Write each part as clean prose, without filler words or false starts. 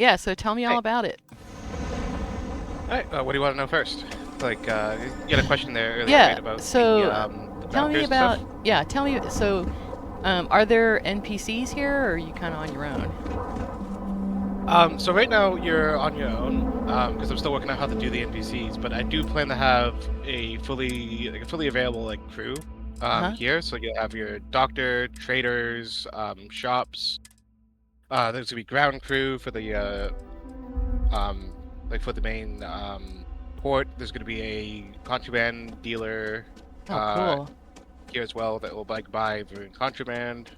Yeah, so tell me all Hey. about it. All right. What do you want to know first? Like, you had a question there earlier, Yeah, right, about so the tell me boundaries and stuff. about, yeah, tell me, so are there NPCs here, or are you kind of on your own? So right now you're on your own, because I'm still working out how to do the NPCs, but I do plan to have a fully available crew, Uh-huh. here. So you have your doctor, traders, shops. There's gonna be ground crew for um, for the main port. There's gonna be a contraband dealer, Oh, uh, cool. here as well that will buy Varuun contraband.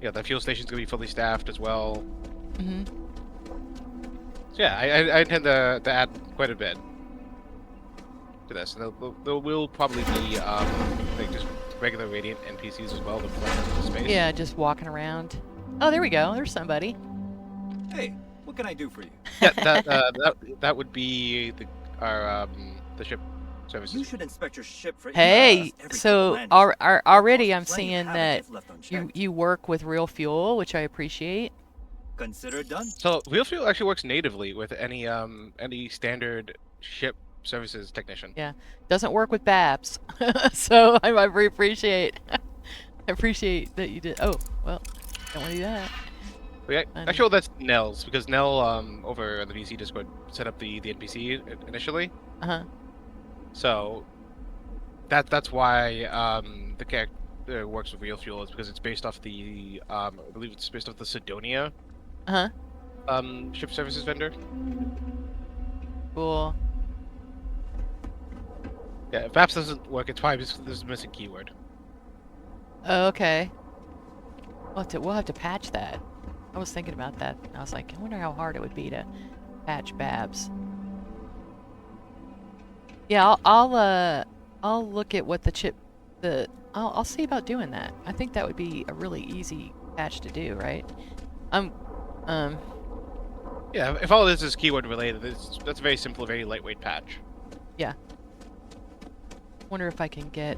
Yeah, the fuel station's gonna be fully staffed as well. Mm-hmm. So yeah, I intend to add quite a bit to this. And there will probably be just regular Radiant NPCs as well to blend into the space. Yeah, just walking around. Oh, there we go. There's somebody. Hey, what can I do for you? Yeah, that would be the ship services. You should inspect your ship for Hey, every couple so landings. already Costs I'm plenty of seeing habits that if left you unchecked. you work with real fuel, which I appreciate. Consider it done. So Real Fuel actually works natively with any standard ship services technician. Yeah, doesn't work with Babs, so I very appreciate. I appreciate that you did. Oh, well, don't want to do that. But yeah, Funny. actually, that's Nell's, because Nell over on the VC Discord set up the NPC initially. Uh-huh. So that's why the character works with Real Fuel, is because it's based off the I believe it's based off the Sidonia Uh-huh. ship services vendor. Cool. Yeah, if Maps doesn't work, it's probably because there's a missing keyword. Oh, okay. We'll have to patch that. I was thinking about that. I was like, I wonder how hard it would be to patch Babs. Yeah, I'll look at what I'll see about doing that. I think that would be a really easy patch to do, right? Um, Yeah, if all this is keyword related, that's a very simple, very lightweight patch. yeah. Wonder if I can get,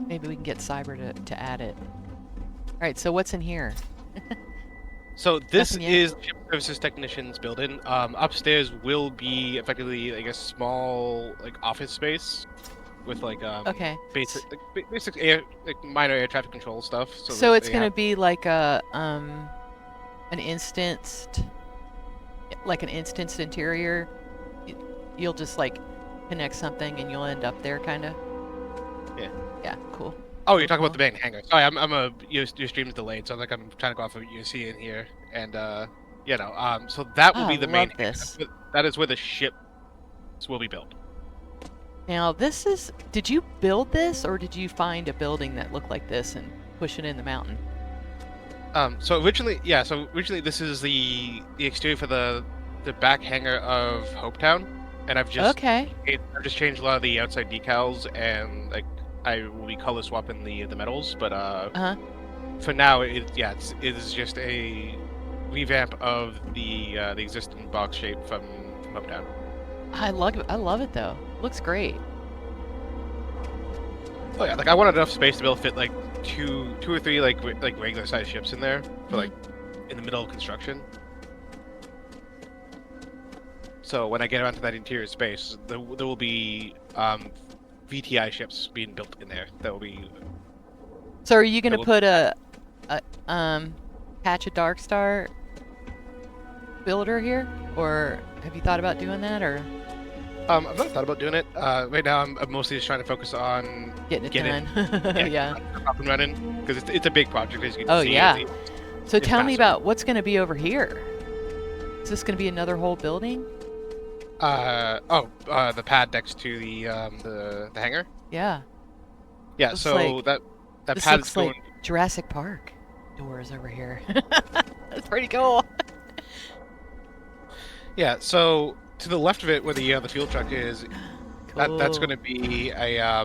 maybe we can get Cyber to add it. Alright, so what's in here? So this Nothing yet? is ship services technician's building. Upstairs will be effectively a small office space with Okay. basic minor air traffic control stuff. So that it's they gonna have. be like an instanced, interior. You'll just connect something and you'll end up there, kind of. Yeah. Yeah. Cool. Oh, you're talking Cool. about the main hangar. Sorry, your stream's delayed, so I'm trying to go off of what you see in here, and so that will Ah, be I the main love hangar. this. That is where the ships will be built. Now, did you build this, or did you find a building that looked like this and push it in the mountain? So originally this is the exterior for the back hangar of Hopetown, and I've just changed a lot of the outside decals, and I will be color swapping the metals, but Uh-huh. for now it is just a revamp of the existing box shape from Hopetown. I love it though. Looks great. Oh yeah, I wanted enough space to be able to fit two or three regular sized ships in there for in the middle of construction. So when I get around to that interior space, there will be VTI ships being built in there. That will be. So are you gonna put a Patch a Dark Star builder here, or have you thought about doing that, or I've not thought about doing it. Right now, I'm mostly just trying to focus on getting it done? Yeah. Up and running, because it's a big project, as you can Oh see. yeah. So it's tell me massive. about what's gonna be over here. Is this gonna be another whole building? The pad next to the hangar. Yeah. Yeah, Looks so like- that This pad looks is going. like Jurassic Park doors over here. That's pretty cool. Yeah, so to the left of it, where the fuel truck is, that's going to be a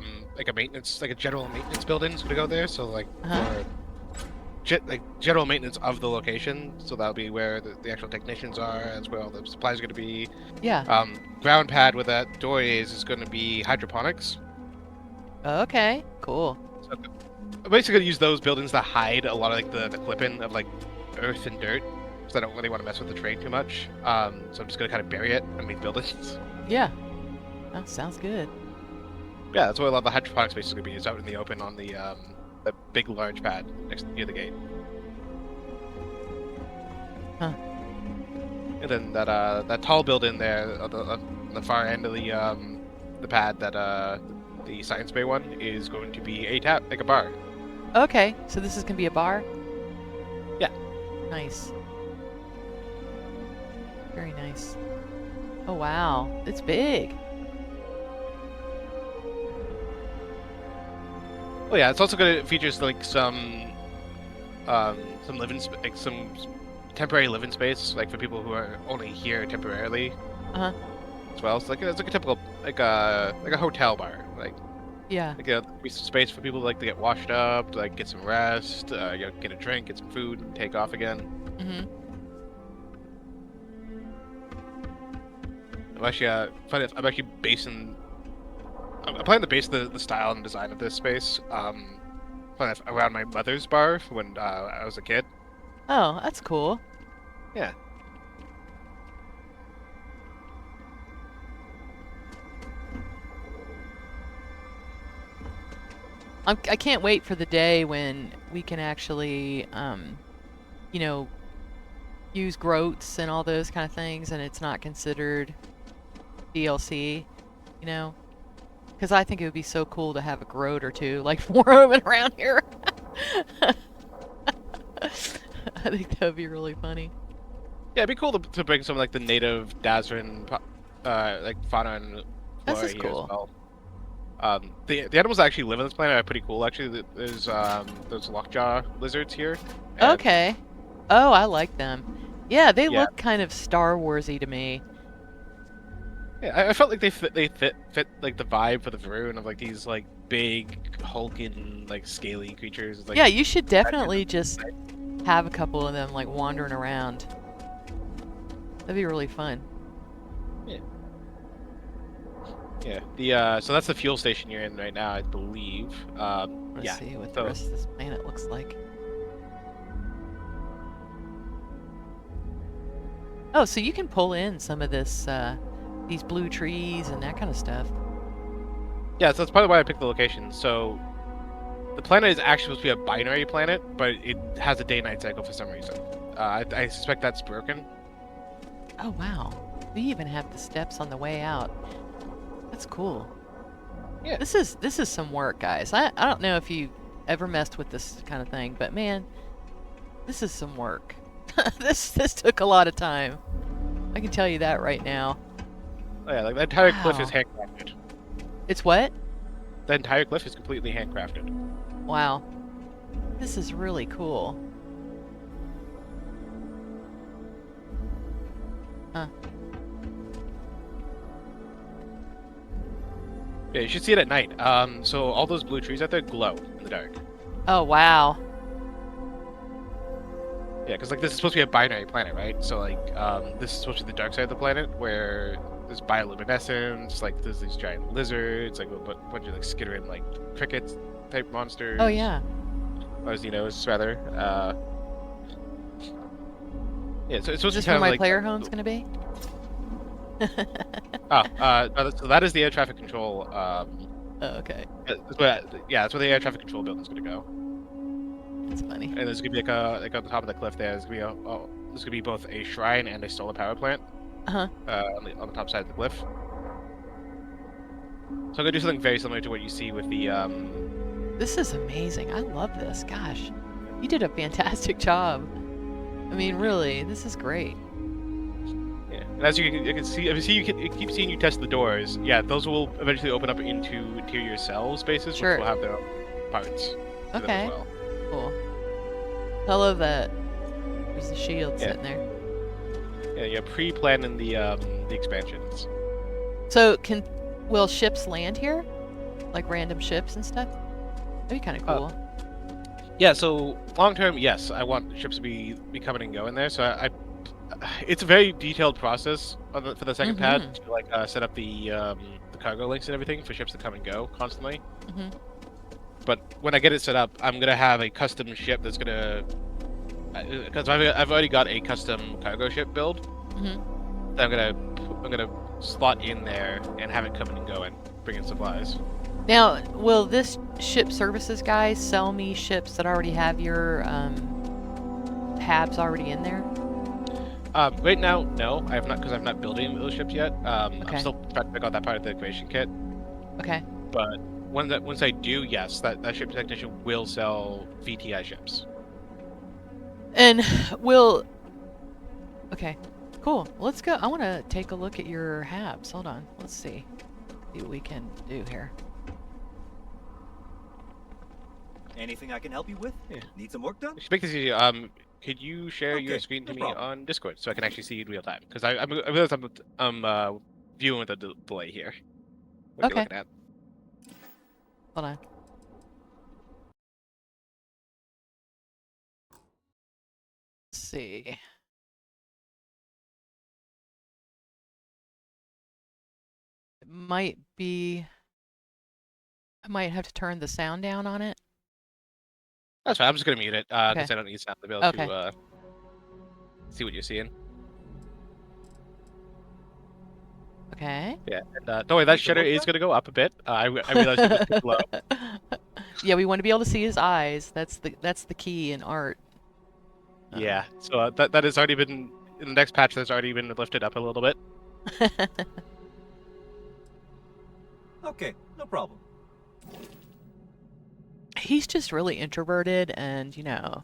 maintenance, a general maintenance building. Is going to go there. So Uh-huh. for general maintenance of the location. So that'll be where the actual technicians are. That's where all the supplies are going to be. Yeah. Ground pad where that door is going to be hydroponics. Okay. Cool. So I'm basically going to use those buildings to hide a lot of the clipping of earth and dirt because I don't really want to mess with the terrain too much. So I'm just gonna kind of bury it underneath buildings. Yeah. That sounds good. Yeah, that's what a lot of the hydroponic space is gonna be. Is out in the open on the big large pad near the gate. Huh. And then that tall building there on the far end of the pad, that the Science Bay one, is going to be a tap, like a bar. Okay, so this is gonna be a bar? Yeah. Nice. Very nice. Oh wow, it's big. Oh yeah, it's also gonna features like some like some temporary living space, like for people who are only here temporarily. Uh-huh. As well, so it's like a typical like a hotel bar, Yeah. like a space for people like to get washed up, to, like get some rest, get a drink, get some food, and take off again. Mm-hmm. I'm actually I'm planning to base the style and design of this space around my mother's bar when I was a kid. Oh, that's cool. Yeah. I can't wait for the day when we can actually, you know, use groats and all those kind of things, and it's not considered DLC, you know? Because I think it would be so cool to have a groat or two, like, roaming around here. I think that would be really funny. Yeah, it'd be cool to bring some like the native Dazarin like fauna and flora here cool. as well. The animals that actually live on this planet are pretty cool. Actually, there's those lockjaw lizards here. Okay. Oh, I like them. Yeah, they look kind of Star Warsy to me. Yeah, I felt like they fit like the vibe for the Varuun of like these like big hulking like scaly creatures. Like, yeah, you should definitely just have a couple of them like wandering around. That'd be really fun. Yeah. Yeah. So that's the fuel station you're in right now, I believe. Let's see what the rest of this planet looks like. Oh, so you can pull in some of this, these blue trees and that kind of stuff. Yeah, so that's probably why I picked the location. So the planet is actually supposed to be a binary planet, but it has a day-night cycle for some reason. I suspect that's broken. Oh wow, we even have the steps on the way out. That's cool. Yeah. This is some work, guys. I don't know if you ever messed with this kind of thing, but man, this is some work. This took a lot of time. I can tell you that right now. Oh yeah, like the entire cliff is handcrafted. It's what? The entire cliff is completely handcrafted. Wow. This is really cool. Huh. Yeah, you should see it at night. So all those blue trees out there glow in the dark. Oh wow. Yeah, because like this is supposed to be a binary planet, right? So like this is supposed to be the dark side of the planet where there's bioluminescence, like there's these giant lizards, like a bunch of like skittering like cricket type monsters. Oh yeah. Or Xenos rather. Yeah, so it's supposed Is to this be where kind my of like player home's gonna be? So that is the air traffic control. Oh, okay. That's where the air traffic control building's gonna go. That's funny. And there's gonna be like on the top of the cliff there. There's gonna be both a shrine and a solar power plant. Uh-huh. On the top side of the cliff. So I'm gonna do something very similar to what you see with the This is amazing. I love this. Gosh, you did a fantastic job. I mean, really, this is great. Yeah, and as you can see, you keep seeing you test the doors. Yeah, those will eventually open up into interior cell spaces, Sure. which will have their own parts. to them Okay. as well. Cool. I love that. There's a shield sitting there. Yeah, you're pre-planning the expansions. So, will ships land here? Like random ships and stuff? That'd be kind of cool. Yeah, so long term, yes, I want ships to be coming and going there. So it's a very detailed process for the second pad to like set up the cargo links and everything for ships to come and go constantly. Mm-hmm. But when I get it set up, I'm gonna have a custom ship that's gonna because I've already got a custom cargo ship build. Mm-hmm. That I'm gonna slot in there and have it come in and go and bring in supplies. Now, will this ship services guy sell me ships that already have your habs already in there? Right now, no, I have not, because I'm not building those ships yet. I'm Okay. still trying to pick out that part of the creation kit. Okay. But once I do, yes, that ship technician will sell VTI ships. And will... Okay. Cool. Let's go. I want to take a look at your habs. Hold on. Let's see. See what we can do here. Anything I can help you with? Yeah. Need some work done? To make this easy, could you share your Okay, screen to no me problem. on Discord so I can actually see you in real time? Because I realize I'm viewing with a delay here. What you're Okay. looking at. Hold on. Let's see. It might be... I might have to turn the sound down on it. That's fine. I'm just gonna mute it because Okay. I don't need sound to be able Okay. to see what you're seeing. Okay. Yeah, and don't worry, that shutter is gonna go up a bit. I realized it was too low. Yeah, we want to be able to see his eyes. That's the key in art. Yeah, so that has already been in the next patch. That's already been lifted up a little bit. Okay, no problem. He's just really introverted, and you know,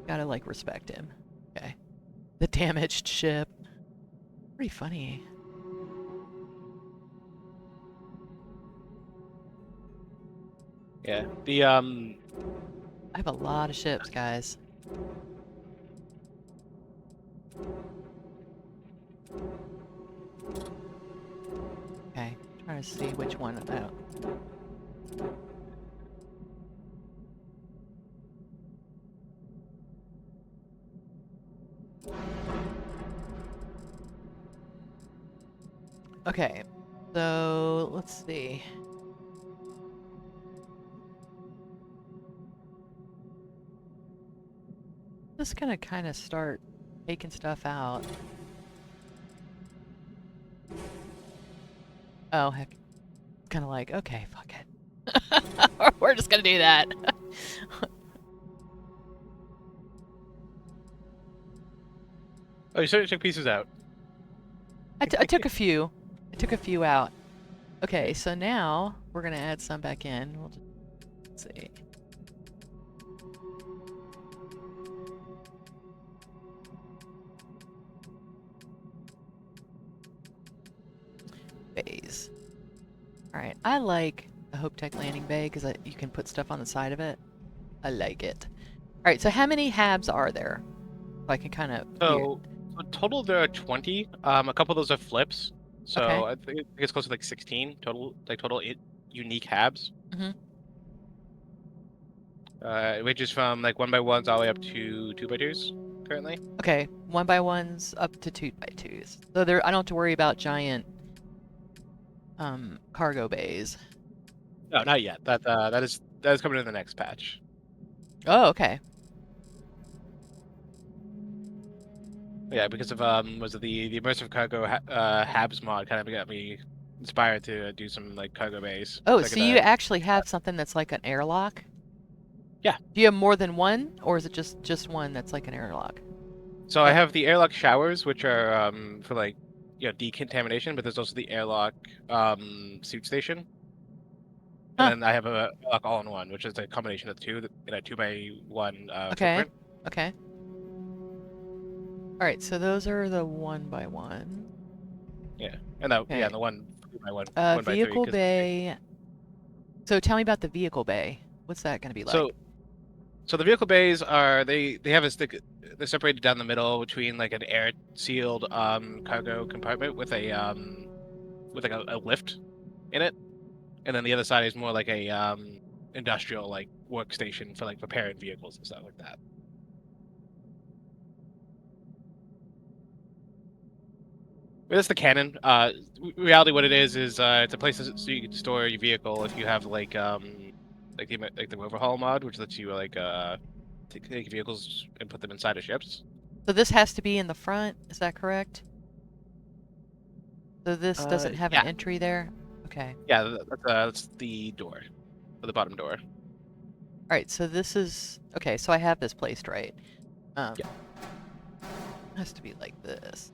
gotta like respect him. Okay. The damaged ship. Pretty funny. Yeah, I have a lot of ships, guys. Okay, trying to see which one. Oh. Okay, so let's see. Just gonna kind of start taking stuff out. Oh, heck. It's kind of like, okay, fuck it. We're just gonna do that. oh, you started to check pieces out. I took a few. I took a few out. Okay, so now we're gonna add some back in. We'll just see. Bays. All right, I like the Hope Tech landing bay because you can put stuff on the side of it. I like it. All right, so how many habs are there? So I can kind of. So total there are 20. A couple of those are flips. So Okay. I think it's close to like 16 total, unique habs. Mm-hmm. It ranges from like 1x1s all the way up to 2x2s currently. Okay, 1x1s up to 2x2s. So there, I don't have to worry about giant cargo bays. No, not yet. That is coming in the next patch. Oh, okay. Yeah, because of was it the immersive cargo habs mod kind of got me inspired to do some like cargo bays. Oh, So so you actually have something that's like an airlock? Yeah. Do you have more than one, or is it just one that's like an airlock? So I have the airlock showers, which are for like decontamination, but there's also the airlock suit station. And Huh. then I have a airlock all-in-one, which is a combination of two in a 2x1 Okay. footprint. Okay. All right, so those are the 1x1. Yeah, and that Okay. the 1x1, Vehicle 1x3. bay. So tell me about the vehicle bay. What's that going to be like? So the vehicle bays are they have a stick. They're separated down the middle between like an air sealed cargo compartment with a like a lift in it, and then the other side is more like a industrial like workstation for like repairing vehicles and stuff like that. But that's the canon. Reality, what it is it's a place so you can store your vehicle if you have like the overhaul mod, which lets you like take vehicles and put them inside of ships. So this has to be in the front. Is that correct? So this doesn't have an entry there. Okay. Yeah, that's the door, or the bottom door. All right. So this is okay. So I have this placed right. Yeah. It has to be like this.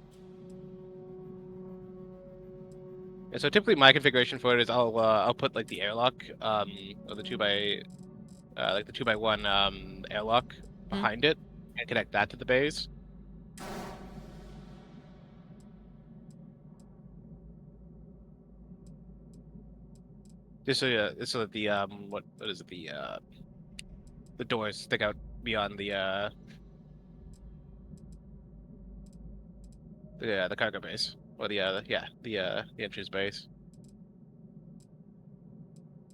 Yeah, so typically my configuration for it is I'll put like the airlock, or the 2x1 airlock behind it and connect that to the bays. Just so that the what is it, the doors stick out beyond the cargo base, or the entrance base.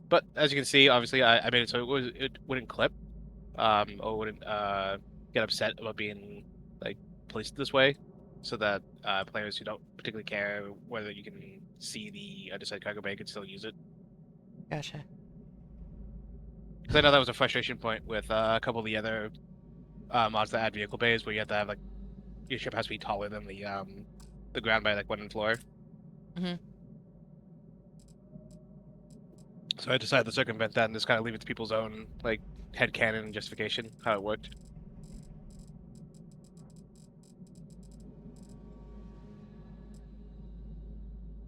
But as you can see, obviously I made it so it wouldn't clip, or wouldn't get upset about being like placed this way, so that players who don't particularly care whether you can see the underside cargo bay can still use it. Gotcha. Because I know that was a frustration point with a couple of the other mods that add vehicle bays, where you have to have like your ship has to be taller than the ground by like 1 floor. So I decided to circumvent that and just kind of leave it to people's own like headcanon and justification how it worked.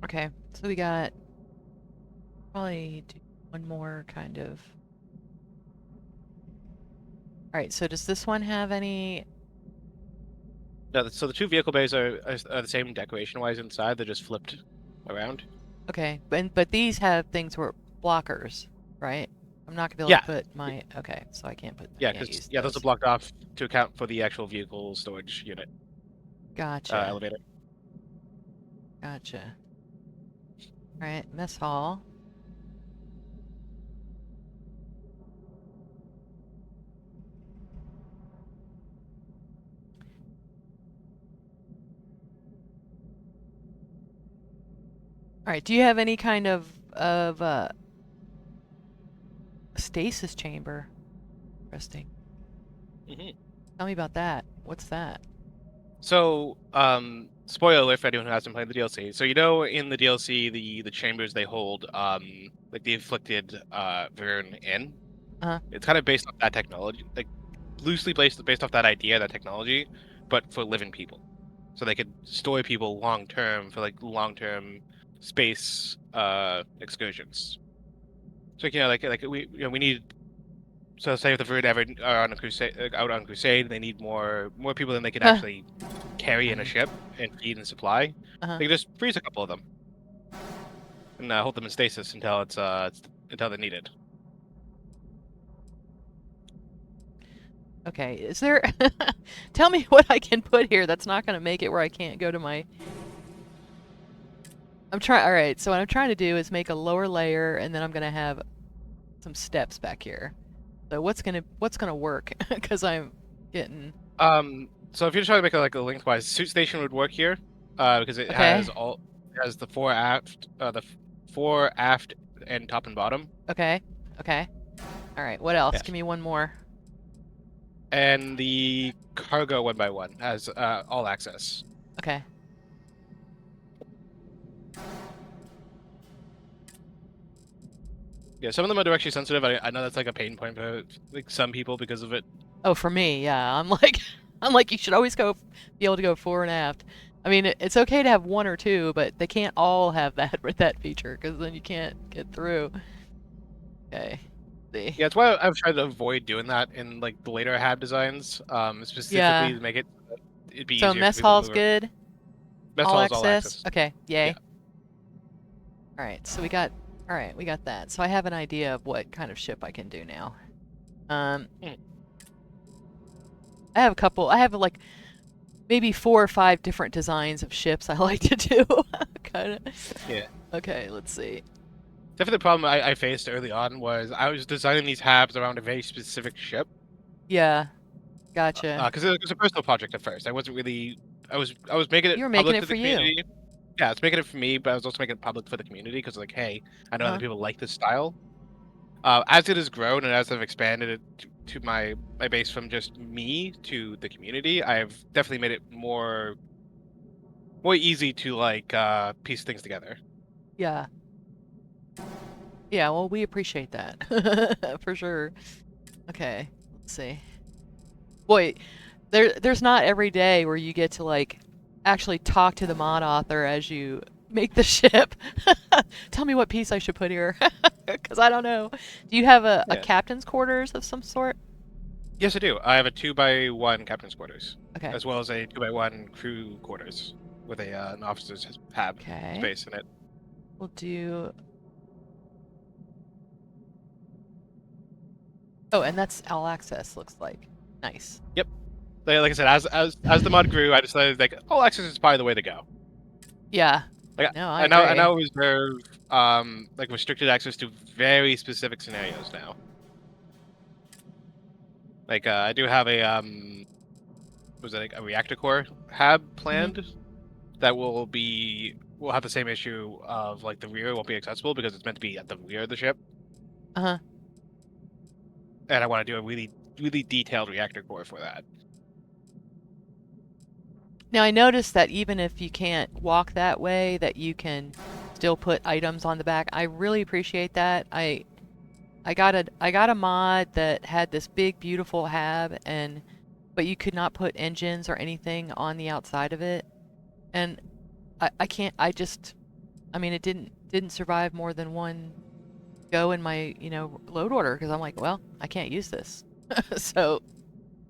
Okay, so we got probably do one more kind of. All right, so does this one have any? No, so the 2 vehicle bays are the same decoration-wise inside. They're just flipped around. Okay, but these have things where blockers, right? I'm not gonna be able to put my. Okay, so I can't put. Yeah, because those are blocked off to account for the actual vehicle storage unit. Gotcha. Elevator. Gotcha. All right, mess hall. All right, do you have any kind of stasis chamber? Interesting. Tell me about that. What's that? So, spoiler alert for anyone who hasn't played the DLC. So in the DLC, the chambers they hold, like the afflicted Varuun in. It's kind of based off that technology, like loosely based off that idea, that technology, but for living people, so they could store people long term for like long-term space excursions. So we need. So say if the Varuun ever are on a crusade, out on crusade, they need more people than they could actually carry in a ship and feed and supply. They can just freeze a couple of them and hold them in stasis until until they're needed. Okay, is there... Tell me what I can put here that's not going to make it where I can't go to my... Alright, so what I'm trying to do is make a lower layer, and then I'm going to have some steps back here. So what's gonna work? Because I'm getting... So if you're trying to make like a lengthwise, suit station would work here, because it has the fore aft, and top and bottom. Okay. Alright, what else? Give me one more. And the cargo 1x1 has all access. Okay. Yeah, some of them are directionally sensitive. I know that's like a pain point for like some people because of it. Oh, for me, yeah. I'm like you should always be able to go fore and aft. I mean, it's okay to have 1 or 2, but they can't all have that feature, because then you can't get through. Okay. See. Yeah, that's why I've tried to avoid doing that in like the later hab designs, specifically to make it'd be easier. So mess hall's good. Mess hall's all access. Okay, yay. Yeah. All right, so we got that. So I have an idea of what kind of ship I can do now. I have like maybe 4 or 5 different designs of ships I like to do. Kind of. Yeah. Okay, let's see. Definitely the problem I faced early on was I was designing these habs around a very specific ship. Yeah, gotcha. Because it was a personal project at first. I wasn't really. I was making it. You were making public it to for the you. community. Yeah, I was making it for me, but I was also making it public for the community because, like, hey, I know other people like this style. As it has grown and as I've expanded it to my base from just me to the community, I've definitely made it more easy to like piece things together. Yeah. Yeah, well, we appreciate that. For sure. Okay, let's see. Boy, there's not every day where you get to like actually talk to the mod author as you make the ship. Tell me what piece I should put here, because I don't know. Do you have a captain's quarters of some sort? Yes, I do. I have a 2x1 captain's quarters, Okay. as well as a 2x1 crew quarters with an officer's hab space in it. We'll do. Oh, and that's all access. Looks like nice. Yep. Like I said, as the mod grew, I decided like all access is probably the way to go. Yeah. Like, no, I now reserve like restricted access to very specific scenarios now. Like I do have a was it like a reactor core hab planned that will have the same issue of like the rear won't be accessible because it's meant to be at the rear of the ship. Uh-huh. And I want to do a really detailed reactor core for that. Now I noticed that even if you can't walk that way, that you can still put items on the back. I really appreciate that. I got a mod that had this big beautiful hab, but you could not put engines or anything on the outside of it, and I can't. I mean, it didn't survive more than one go in my load order because I'm like, well, I can't use this. So,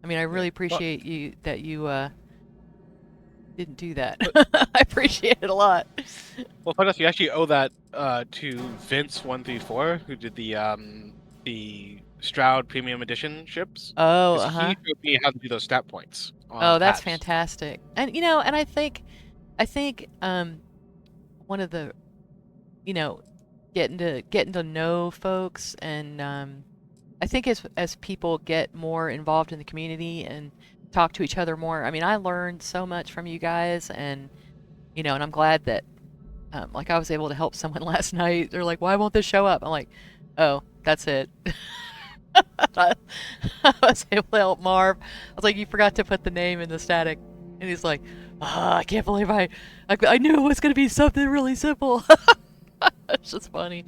I mean, I really appreciate you didn't do that. I appreciate it a lot. Well, funny enough, you actually owe that to Vince134, who did the Stroud Premium Edition ships. Oh, He showed me how to do those stat points. Oh, that's habs. fantastic. And and I think one of the getting to know folks, and I think as people get more involved in the community and talk to each other more, I mean, I learned so much from you guys, and and I'm glad that like I was able to help someone last night. They're like, why won't this show up? I'm like, oh, that's it. I was able to help Marv. I was like, you forgot to put the name in the static. And he's like, I can't believe I knew it was going to be something really simple. It's just funny.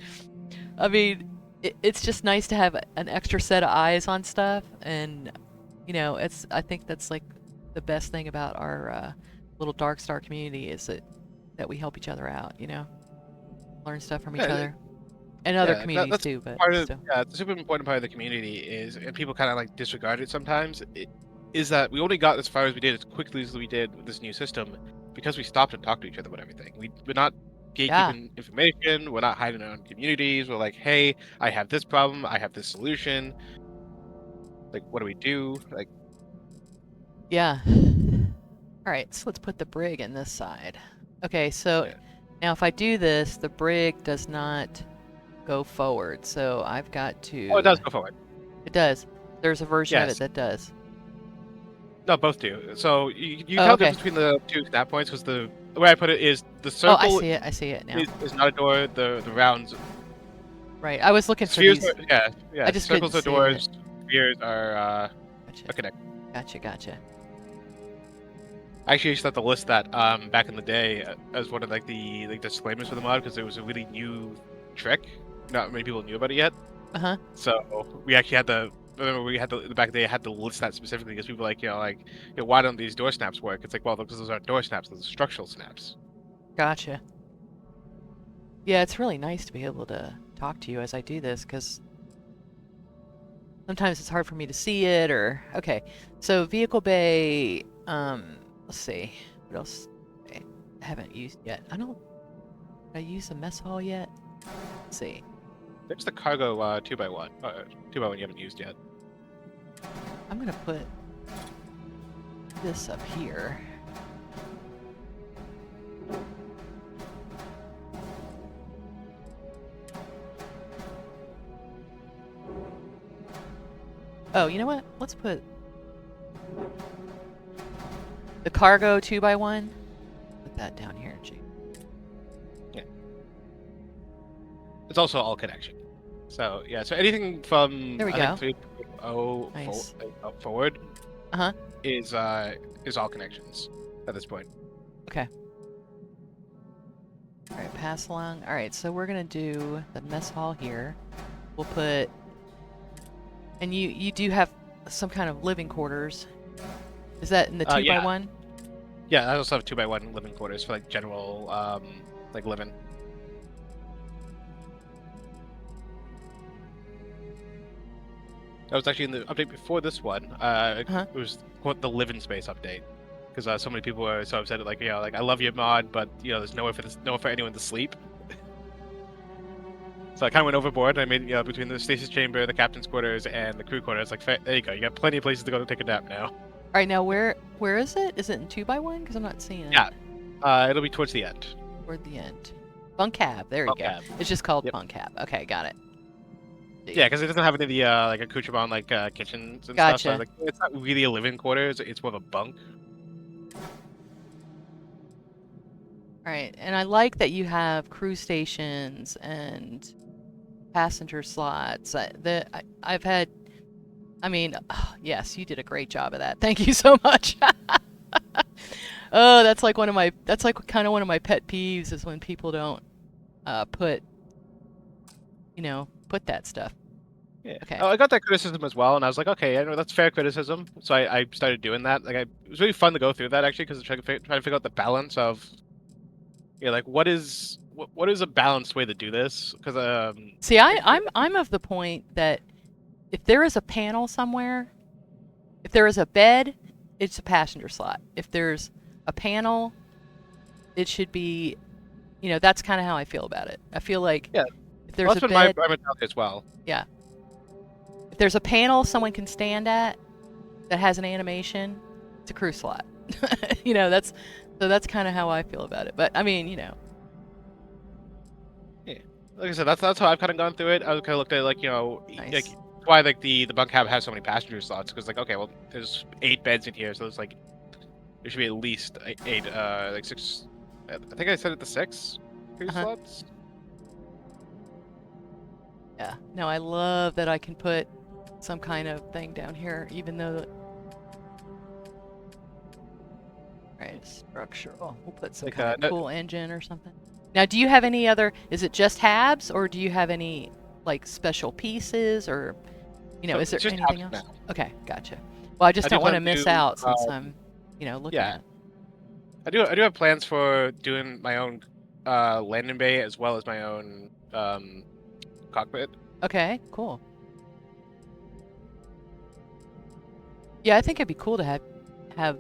I mean, it's just nice to have an extra set of eyes on stuff. And, I think that's like the best thing about our little Dark Star community is that we help each other out, learn stuff from each other. And other communities too, but it's a super important part of the community is, and people kind of like disregard it sometimes, is that we only got as far as we did as quickly as we did with this new system because we stopped and talked to each other about everything. We're not gatekeeping information. We're not hiding our own communities. We're like, hey, I have this problem. I have this solution. Like, what do we do? Like, yeah. All right, so let's put the brig in this side. Okay, so now if I do this, the brig does not go forward, so I've got to... Oh, it does go forward. It does. There's a version of it that does. No, both do. So you tell the difference between the two snap points, because the way I put it is the circle... Oh, I see it now. Is not a door, the rounds... Right, I was looking for these... I just circles are doors, it. spheres are connected. Gotcha. I actually used to have to list that back in the day as one of like the disclaimers for the mod, because it was a really new trick. Not many people knew about it yet. So we actually had to. Remember, we had to in the back of the day. I had to list that specifically because people were like, why don't these door snaps work? It's like, well, because those aren't door snaps; those are structural snaps. Gotcha. Yeah, it's really nice to be able to talk to you as I do this, because sometimes it's hard for me to see it. Or so vehicle bay. Let's see what else I haven't used yet. Did I use the mess hall yet? Let's see. There's the cargo 2x1. 2x1 you haven't used yet. I'm gonna put this up here. Oh, you know what? Let's put the cargo 2x1. Put that down here, G. Yeah. It's also all connection. So yeah. So anything from there we go. 3.1 Nice. Forward Uh-huh. is all connections at this point. Okay. All right, pass along. All right, so we're going to do the mess hall here. We'll put... And you do have some kind of living quarters. Is that in the 2x1? Yeah, I also have 2x1 living quarters for like general like living. That was actually in the update before this one. It was quote the living space update, because so many people were so upset. Like, like I love your mod, but there's nowhere for anyone to sleep. So I kind of went overboard. I made between the stasis chamber, the captain's quarters, and the crew quarters. Like, there you go. You got plenty of places to go to take a nap now. All right, now where is it? Is it in 2x1? Because I'm not seeing it. Yeah, it'll be towards the end. Toward the end. Bunk cab. There you go. It's just called bunk cab. Okay, got it. Yeah, because it doesn't have any of the like accoutrement like kitchens and Gotcha. stuff. So like, it's not really a living quarters. It's more of a bunk. All right, and I like that you have crew stations and passenger slots. I've had. I mean, yes, you did a great job of that. Thank you so much. Oh, that's like kind of one of my pet peeves is when people don't put that stuff. Yeah. Okay. Oh, I got that criticism as well, and I was like, okay, I know that's fair criticism. So I started doing that. Like, it was really fun to go through that actually, because trying to figure out the balance of, like what is a balanced way to do this? Because see, I'm of the point that if there is a panel somewhere, if there is a bed, it's a passenger slot. If there's a panel, it should be, that's kind of how I feel about it. I feel like if there's a bed, my mentality as well. Yeah. If there's a panel someone can stand at that has an animation, it's a crew slot. That's kind of how I feel about it. But I mean, Yeah. Like I said, that's how I've kind of gone through it. I kind of looked at it like, nice. like why like the bunk cab has so many passenger slots, because like, okay, well, there's 8 beds in here, so it's like there should be at least 8 like 6. I think I said it to 6 crew slots. Yeah. No, I love that I can put some kind of thing down here, even though. Right, structural. We'll put some kind of cool engine or something. Now, do you have any other? Is it just habs, or do you have any like special pieces, or is there anything else? Now. Okay, gotcha. Well, I just don't want to miss out since I'm, looking at it. I do have plans for doing my own landing bay as well as my own cockpit. Okay, cool. Yeah, I think it'd be cool to have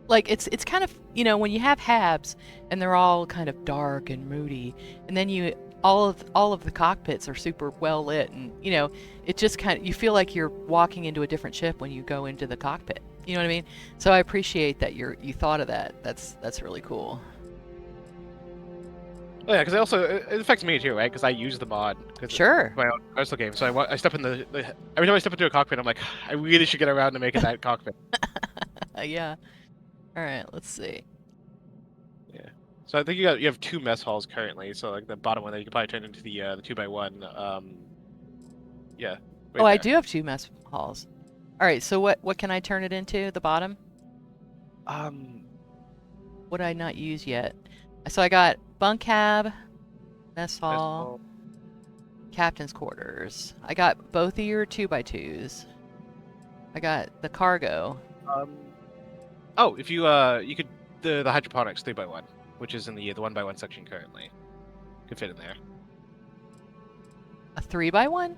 like it's kind of, when you have habs and they're all kind of dark and moody, and then all of the cockpits are super well lit, and it just kind of, you feel like you're walking into a different ship when you go into the cockpit. You know what I mean? So I appreciate that you thought of that. That's really cool. Oh yeah, because it affects me too, right? Because I use the mod. Sure. My own personal game, so I step in every time I step into a cockpit, I'm like, I really should get around to making that cockpit. Yeah. All right. Let's see. Yeah. So I think you have 2 mess halls currently. So like the bottom one that you can probably turn into the 2x1. Yeah. Right I do have 2 mess halls. All right. So what can I turn it into? The bottom? What did I not use yet? So I got bunk cab, mess hall, captain's quarters. I got both of your 2x2s. I got the cargo. Oh, if you could the hydroponics 3x1, which is in the 1x1 section currently, could fit in there. A 3x1?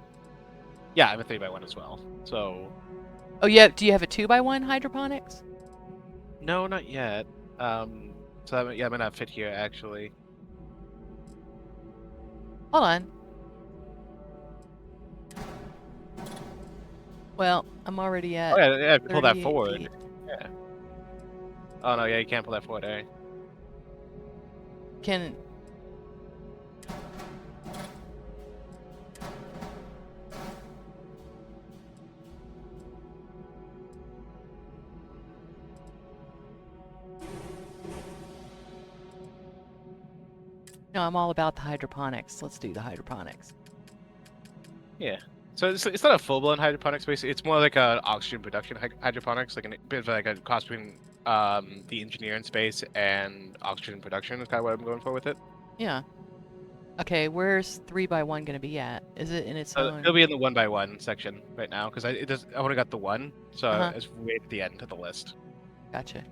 Yeah, I have a 3x1 as well. So. Oh yeah, do you have a 2x1 hydroponics? No, not yet. So that might not fit here actually. Hold on. Well, I'm already at. Oh yeah, pull that forward. Feet. Yeah. Oh no, yeah, you can't pull that forward, eh? Can. No, I'm all about the hydroponics. Let's do the hydroponics. Yeah. So it's not a full-blown hydroponics space. It's more like an oxygen production hydroponics, like a bit of like a cross between the engineering space and oxygen production is kind of what I'm going for with it. Yeah. Okay, where's 3x1 gonna be at? Is it in its own? It'll be in the 1x1 section right now because I only got the one, so Uh-huh. it's way at the end of the list. Gotcha.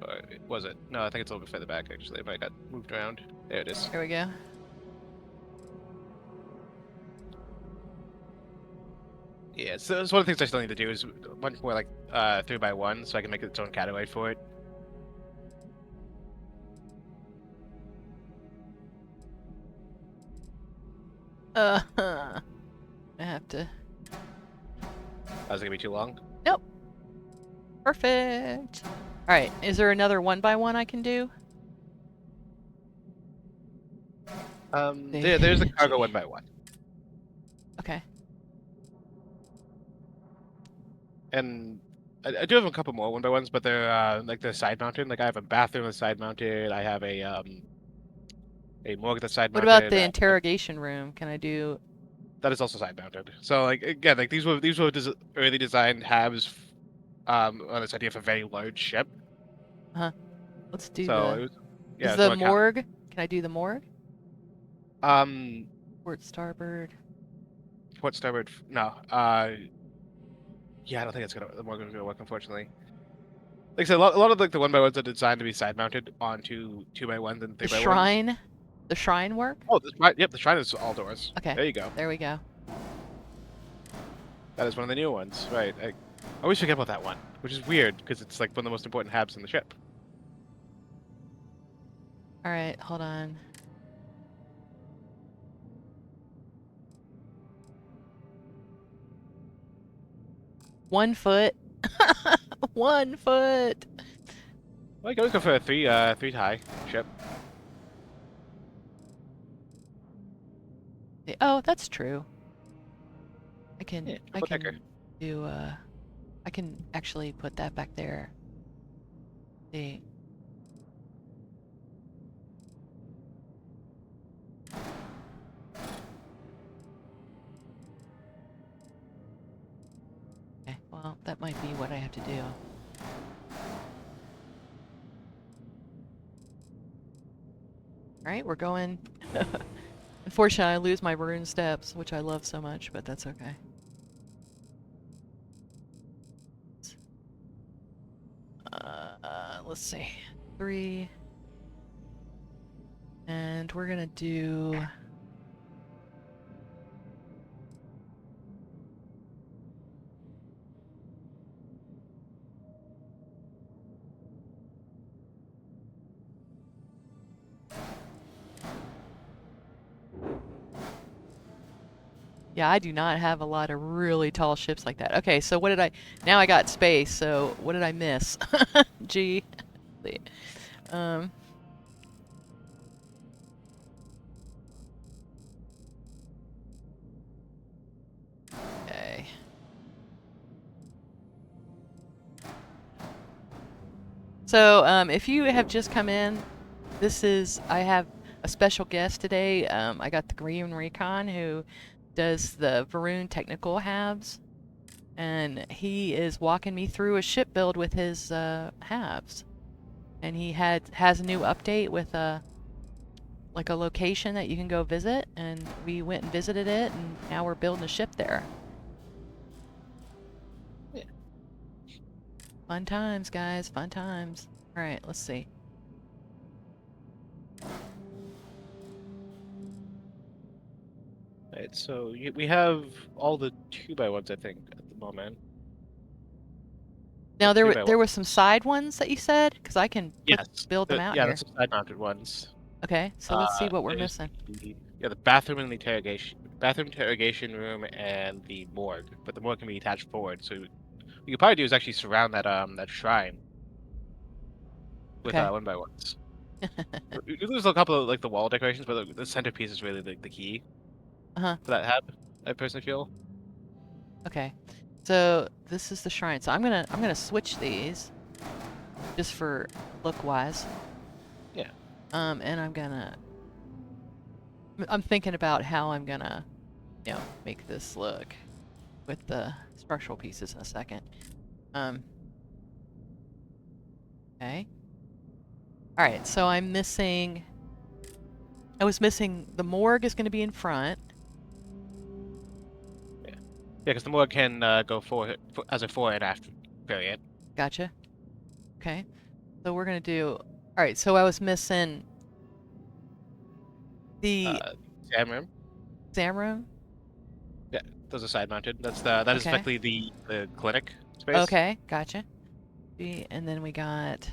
Or was it? No, I think it's a little bit further back actually. It might have got moved around. There it is. There we go. Yeah, so it's one of the things I still need to do is much more like 3x1 so I can make its own cataway for it. I have to. That's gonna be too long. Nope. Perfect. All right. Is there another 1x1 I can do? There's the cargo 1x1. Okay. And I do have a couple more 1x1s, but they're like they're side mounted. Like I have a bathroom that's side mounted. I have a morgue that's side What mounted. about the interrogation room? Can I do? That is also side mounted. So like again, like these were early designed habs on this idea of a very large ship. Let's do So the. it was yeah. Is the morgue? Can I do the morgue? Port starboard. Port starboard. No. Yeah, I don't think the morgue is gonna work, unfortunately. Like I said, a lot of like the 1x1s are designed to be side mounted onto 2x1s and 3x1s. The shrine. The shrine work? Oh, yep, the shrine is all doors. Okay. There you go. There we go. That is one of the new ones, right? I always forget about that one, which is weird because it's like one of the most important habs in the ship. All right, hold on. One foot. 1 foot. Well, I can always go for a three high ship. Oh, that's true. I can Decker. do I can actually put that back there. See. Okay, well, that might be what I have to do. All right, we're going. Unfortunately, I lose my Varuun steps, which I love so much, but that's okay. Let's see. 3. And we're gonna do... Yeah, I do not have a lot of really tall ships like that. Okay, so what did I... Now I got space, so what did I miss? G. Okay. So, if you have just come in, I have a special guest today. I got the Green Recon who does the Varuun Technical habs, and he is walking me through a ship build with his habs, and he has a new update with like a location that you can go visit, and we went and visited it, and now we're building a ship there. Yeah. Fun times, guys, fun times. All right, let's see. Right, so we have all the 2x1s, I think, at the moment. Now there were some side ones that you said, because I can build them out yeah, here. that's the side-mounted ones. Okay, so let's see what we're missing. The bathroom and the interrogation room and the morgue, but the morgue can be attached forward. So what you could probably do is actually surround that that shrine with 1x1s. You lose a couple of like the wall decorations, but the centerpiece is really the key. For that hab, I personally feel. Okay, so this is the shrine. So I'm gonna switch these, just for look wise. Yeah. And I'm thinking about how I'm gonna make this look with the structural pieces in a second. Okay. All right, so I was missing the morgue is going to be in front. Yeah, because the morgue can go forward as a forward and after variant. Gotcha. Okay. So we're going to do... All right, so I was missing the Exam room. exam room. Yeah, those are side mounted. That is Okay. effectively the clinic space. Okay, gotcha. And then we got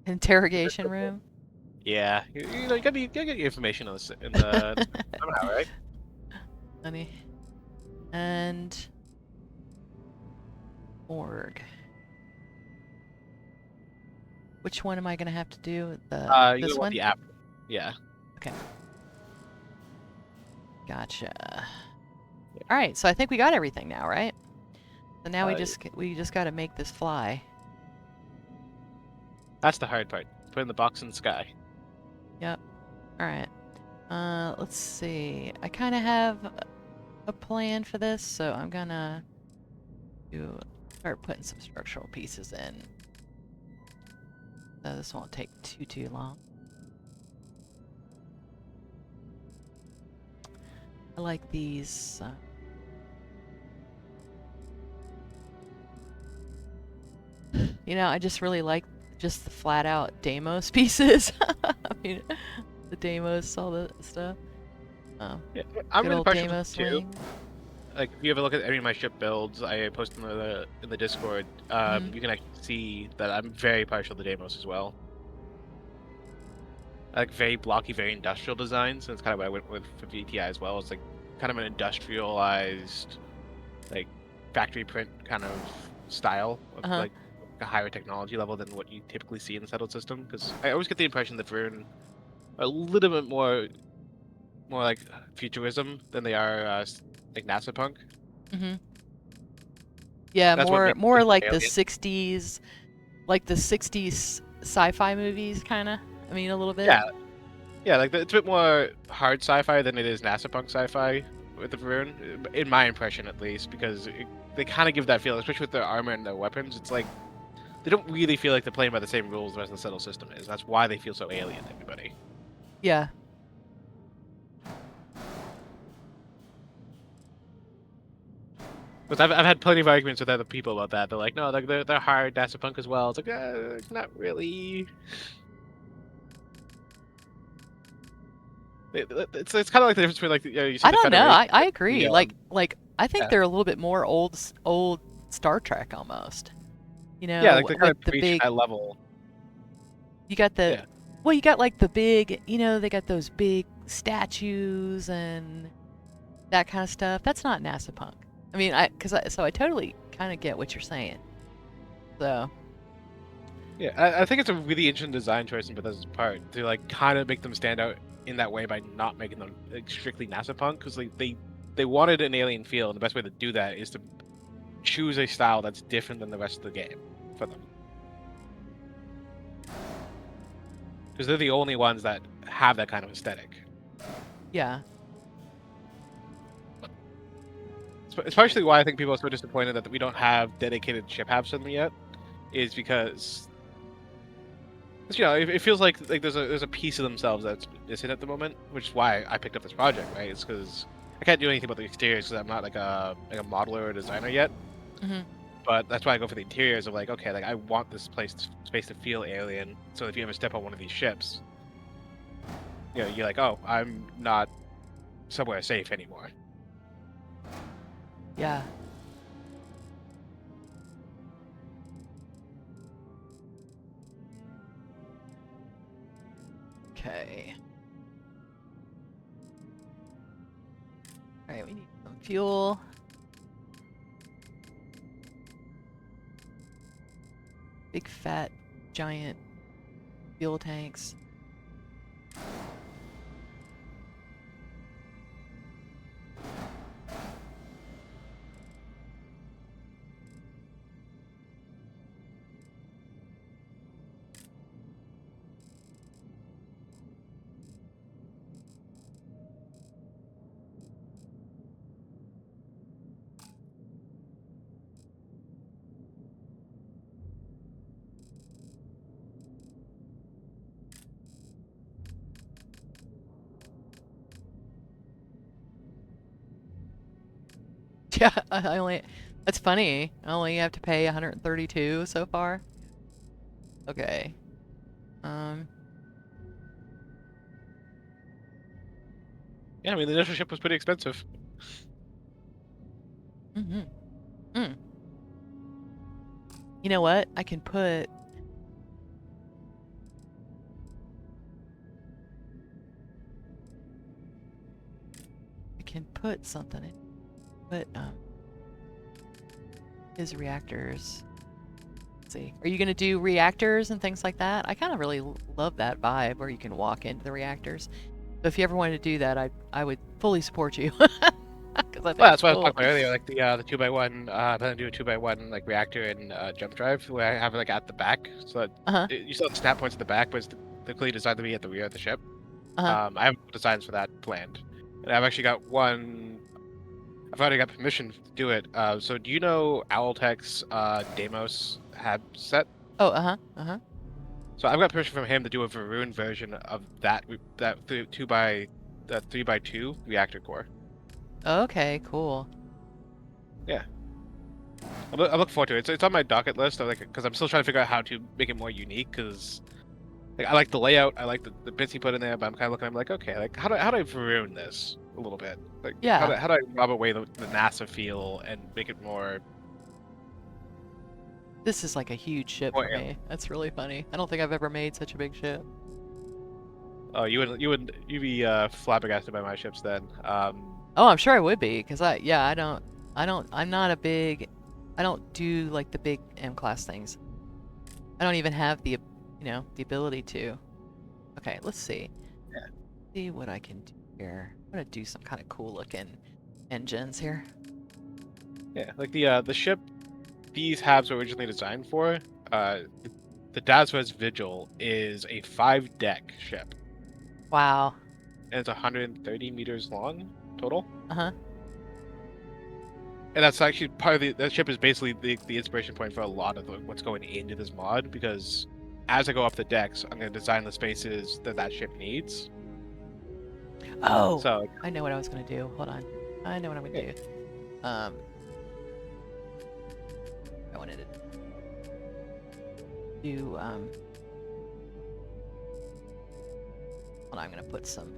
interrogation room. Yeah, you know, you gotta get your information on this in the somehow, right? Honey. And morgue. Which one am I gonna have to do? You This want one? the app. Yeah. Okay. Gotcha. All right, so I think we got everything now, right? So now we just got to make this fly. That's the hard part. Putting the box in the sky. Yep. All right. Let's see. I kind of have a plan for this, so I'm gonna start putting some structural pieces in. So this won't take too long. I like these. I just really like just the flat out Deimos pieces. I mean, the Deimos, all the stuff. Yeah, I'm good really old partial Deimos to swing. Like, if you ever look at any of my ship builds, I post them in the Discord. You can actually see that I'm very partial to Deimos as well. I like very blocky, very industrial designs, and it's kind of what I went with for VTI as well. It's like kind of an industrialized, like factory print kind of style of like a higher technology level than what you typically see in the settled system. Because I always get the impression that Varuun are a little bit more like futurism than they are like NASA punk. Yeah, That's what makes more them like the alien. 60s, sci-fi movies, kind of. I mean, a little bit. Yeah, like it's a bit more hard sci-fi than it is NASA punk sci-fi with the Varuun, in my impression at least, because they kind of give that feel, especially with their armor and their weapons. It's like they don't really feel like they're playing by the same rules the rest of the settled system is. That's why they feel so alien to everybody. Yeah. But I've had plenty of arguments with other people about that. They're like, no, they're hard NASA punk as well. It's like, not really. It's kind of like the difference between, like, you see I the don't know. Federation. I agree. The, I think they're a little bit more old Star Trek almost. yeah, like they're kind with of the reaching big. that level. You got the. Yeah. Well, you got like the big. They got those big statues and that kind of stuff. That's not NASA punk. I mean, I totally kind of get what you're saying. So. Yeah, I think it's a really interesting design choice on Bethesda's part to like kind of make them stand out in that way by not making them like, strictly NASA punk, because they wanted an alien feel, and the best way to do that is to choose a style that's different than the rest of the game for them, because they're the only ones that have that kind of aesthetic. Yeah. It's partially why I think people are so disappointed that we don't have dedicated ship halves for them yet, is because it feels like there's a piece of themselves that's missing at the moment, which is why I picked up this project, right? It's because I can't do anything about the exteriors because I'm not like a modeler or designer yet. But that's why I go for the interiors of like, okay, like I want this space to feel alien. So if you ever step on one of these ships, you're like, oh, I'm not somewhere safe anymore. Yeah. Okay. All right, we need some fuel. Big fat giant fuel tanks. Yeah, I only. That's funny. I only have to pay 132 so far. Okay. Yeah, I mean the initial ship was pretty expensive. Mm-hmm. Mm. You know what? I can put. I can put something in. Put his reactors. Let's see. Are you gonna do reactors and things like that? I kind of really love that vibe where you can walk into the reactors. So if you ever wanted to do that, I would fully support you. Because I think Well, it's that's what I was cool. talking about earlier, like the 2x1. I'm gonna do a 2x1 like reactor and jump drive where I have it like at the back, so that Uh-huh. you still have snap points at the back, but it's clearly designed to be at the rear of the ship. Uh-huh. I have designs for that planned, and I've actually got one. I've already got permission to do it. So do you know Owltech's Deimos hab set? Oh, uh-huh. Uh-huh. So I've got permission from him to do a Varuun version of that 3x2 reactor core. Okay, cool. Yeah. I look forward to it. It's on my docket list, because I'm still trying to figure out how to make it more unique. Because like I like the layout, I like the bits he put in there, but I'm kind of looking. I'm like, okay, like how do I ruin this a little bit? Like Yeah. how do I rob away the NASA feel and make it more This is like a huge ship more? for me. That's really funny. I don't think I've ever made such a big ship. Oh, you'd be flabbergasted by my ships then. Oh, I'm sure I would be, because I'm not a big, I don't do like the big M-class things. I don't even have the, the ability to. Okay, let's see. Yeah. See what I can do here. I'm gonna do some kind of cool looking engines here. Yeah, like the ship these habs were originally designed for. The Dasra's Vigil is a 5-deck ship, Wow. and it's 130 meters long total. Uh-huh. And that's actually part of that ship is basically the inspiration point for a lot of what's going into this mod, because as I go up the decks, I'm going to design the spaces that ship needs. Oh, so I know what I was gonna do. Hold on. I know what I'm gonna do. I wanted to do, hold on, I'm gonna put some.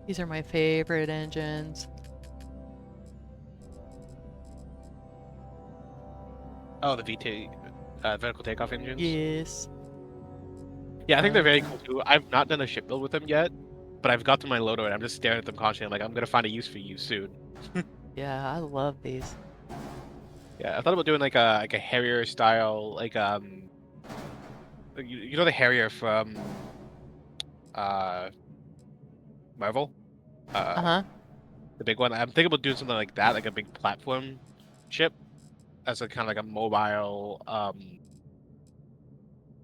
These are my favorite engines. Oh, the VT vertical takeoff engines. Yes. Yeah, I think they're very cool too. I've not done a ship build with them yet, but I've got them in my loader and I'm just staring at them constantly. I'm like, I'm gonna find a use for you soon. Yeah, I love these. Yeah, I thought about doing like a Harrier style, you know the Harrier from Marvel, Uh-huh. the big one. I'm thinking about doing something like that, like a big platform ship, as a kind of like a mobile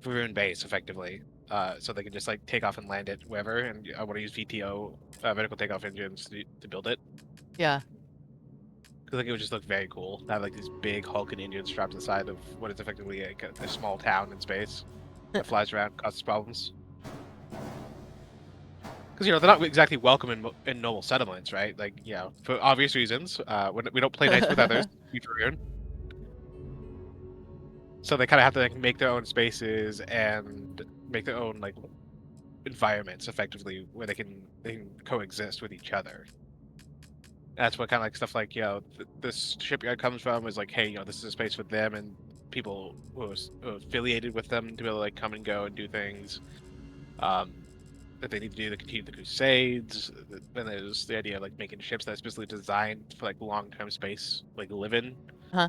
Varuun base, effectively. So they can just like take off and land it wherever. And I want to use VTO vertical takeoff engines to build it. Yeah. Because like it would just look very cool to have like these big hulking engines strapped to the side of what is effectively like a small town in space that flies around, causes problems. Because they're not exactly welcome in normal settlements, right? Like for obvious reasons. We don't play nice with others. So they kind of have to like make their own spaces and make their own like environments, effectively, where they can coexist with each other. That's what kind of like stuff like this shipyard comes from, is like, hey, this is a space for them and people who are affiliated with them to be able to like come and go and do things that they need to do to continue the Crusades. Then there's the idea of like making ships that are specifically designed for like long-term space, like live-in. Huh.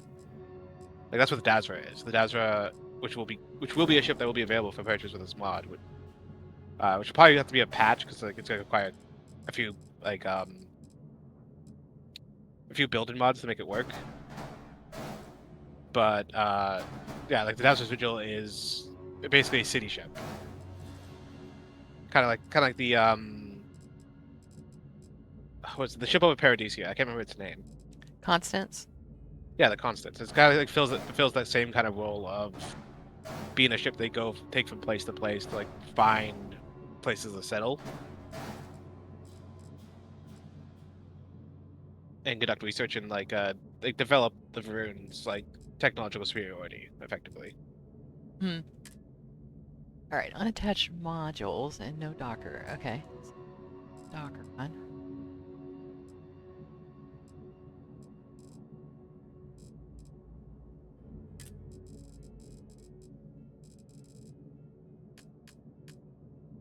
Like that's what the Dasra is. The Dasra, which will be a ship that will be available for purchase with this mod, which will probably have to be a patch, because like it's gonna require a few like built-in mods to make it work. But yeah, like the Dazzler's Vigil is basically a city ship, kind of like the what's the ship over Paradisia? I can't remember its name. Constance. Yeah, the Constance. It's kind of like fills that same kind of role of being a ship they go take from place to place to like find places to settle and conduct research and like develop the Varuun's like technological superiority effectively. Hmm. All right, unattached modules and no Docker. Okay. Docker one.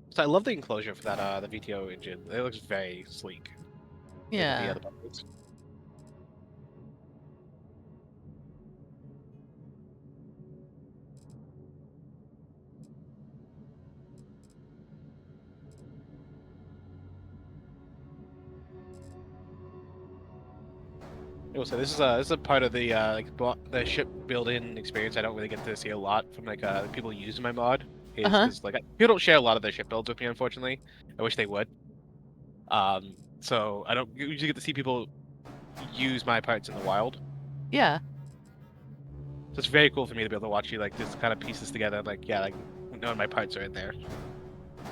So I love the enclosure for that the VTO engine. It looks very sleek. Yeah. The other buttons. So this is a part of the like the ship building experience I don't really get to see a lot from like people using my mod is because like people don't share a lot of their ship builds with me, unfortunately. I wish they would. So I don't usually get to see people use my parts in the wild. Yeah. So it's very cool for me to be able to watch you like just kind of piece this together, like yeah, like knowing my parts are in there.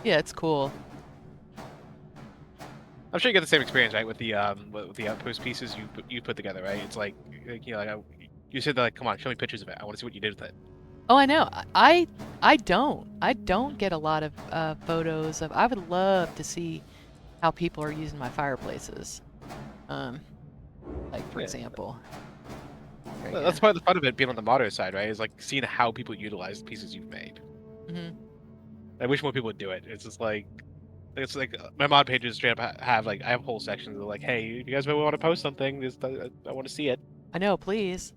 Yeah, it's cool. I'm sure you get the same experience, right, with the outpost pieces you put together, right? It's like you know, like you said, like, come on, show me pictures of it. I want to see what you did with it. Oh, I know. I don't get a lot of photos of. I would love to see how people are using my fireplaces. Like for example. Well, that's part of the fun of it being on the modder side, right? Is like seeing how people utilize the pieces you've made. Mm-hmm. I wish more people would do it. It's like my mod pages straight up have like I have whole sections of like, hey, if you guys want to post something, just I want to see it. I know, please.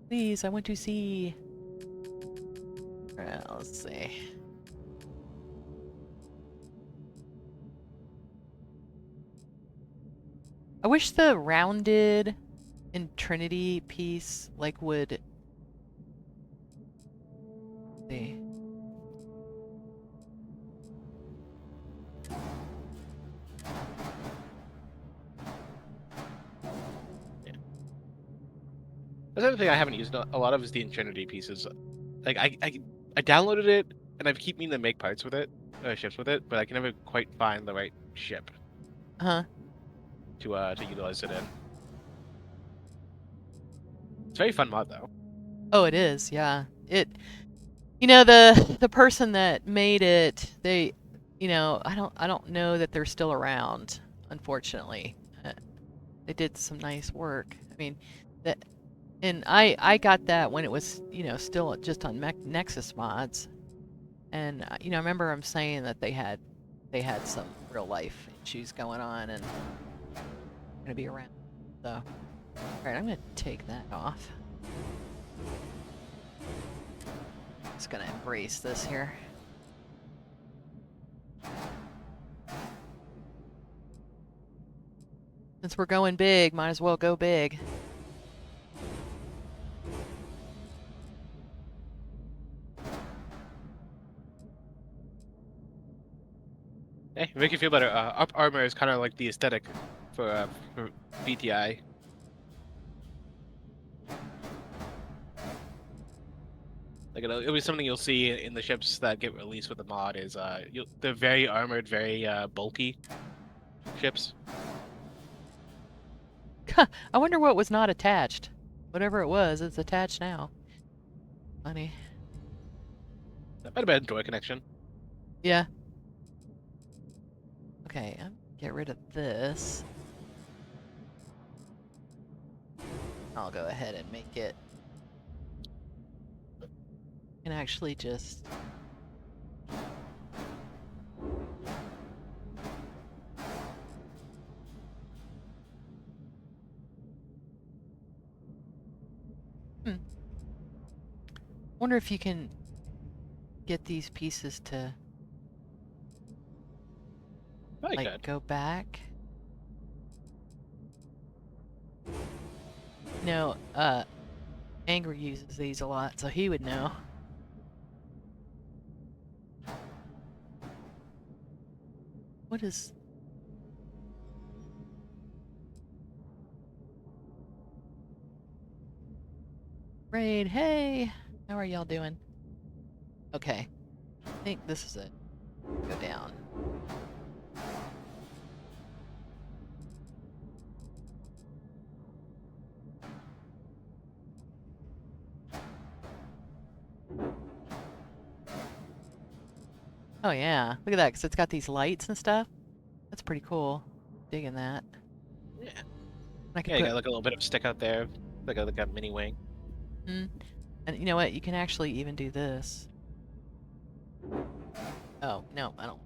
Please, I want to see. Well, let's see. I wish the rounded in Trinity piece like would see. That's another thing I haven't used a lot of is the Trinity pieces. Like I downloaded it and I keep meaning to make parts with it, ships with it, but I can never quite find the right ship. Huh. To utilize it in. It's a very fun mod though. Oh, it is. Yeah. You know, the person that made it, they, you know, I don't know that they're still around, unfortunately. They did some nice work. I mean, that, and I got that when it was, you know, still just on Nexus mods. And you know, I remember them saying that they had some real life issues going on and gonna be around. So, all right, I'm gonna take that off. Just gonna embrace this here. Since we're going big, might as well go big. Hey, make you feel better. Up armor is kind of like the aesthetic for BTI. Like it'll be something you'll see in the ships that get released with the mod is they're very armored, very bulky ships. I wonder what was not attached. Whatever it was, it's attached now. Funny. That might have been a door connection. Yeah. Okay, get rid of this. I'll go ahead and make it. And actually just. Wonder if you can get these pieces to like go back. know, Angry uses these a lot, so he would know. What is... Raid, hey! How are y'all doing? Okay. I think this is it. Go down. Oh yeah, look at that, because it's got these lights and stuff. That's pretty cool. Digging that. Yeah. I can Yeah, you put... got like a little bit of stick out there, like a mini wing. And you know what? You can actually even do this. Oh, no, I don't.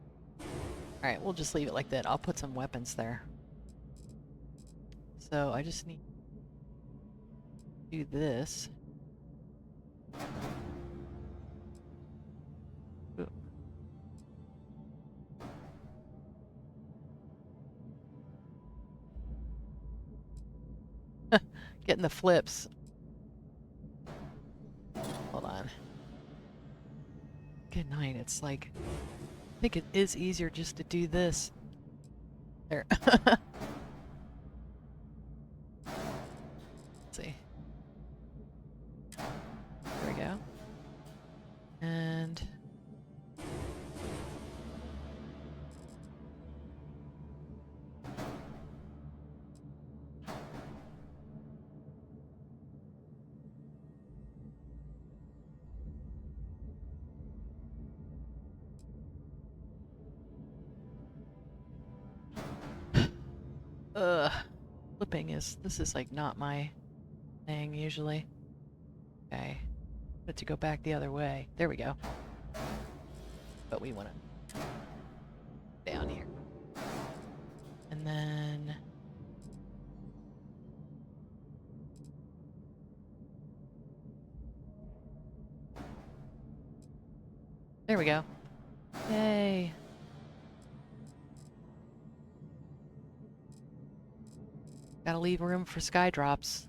Alright, we'll just leave it like that. I'll put some weapons there. So I just need to do this. Ooh. Getting the flips. Hold on. Good night. It's like... I think it is easier just to do this. There. Let's see. There we go. And... flipping is... This is like not my thing usually. Okay. But to go back the other way. There we go. But we want to... down here. And then... There we go. Yay. Gotta leave room for sky drops.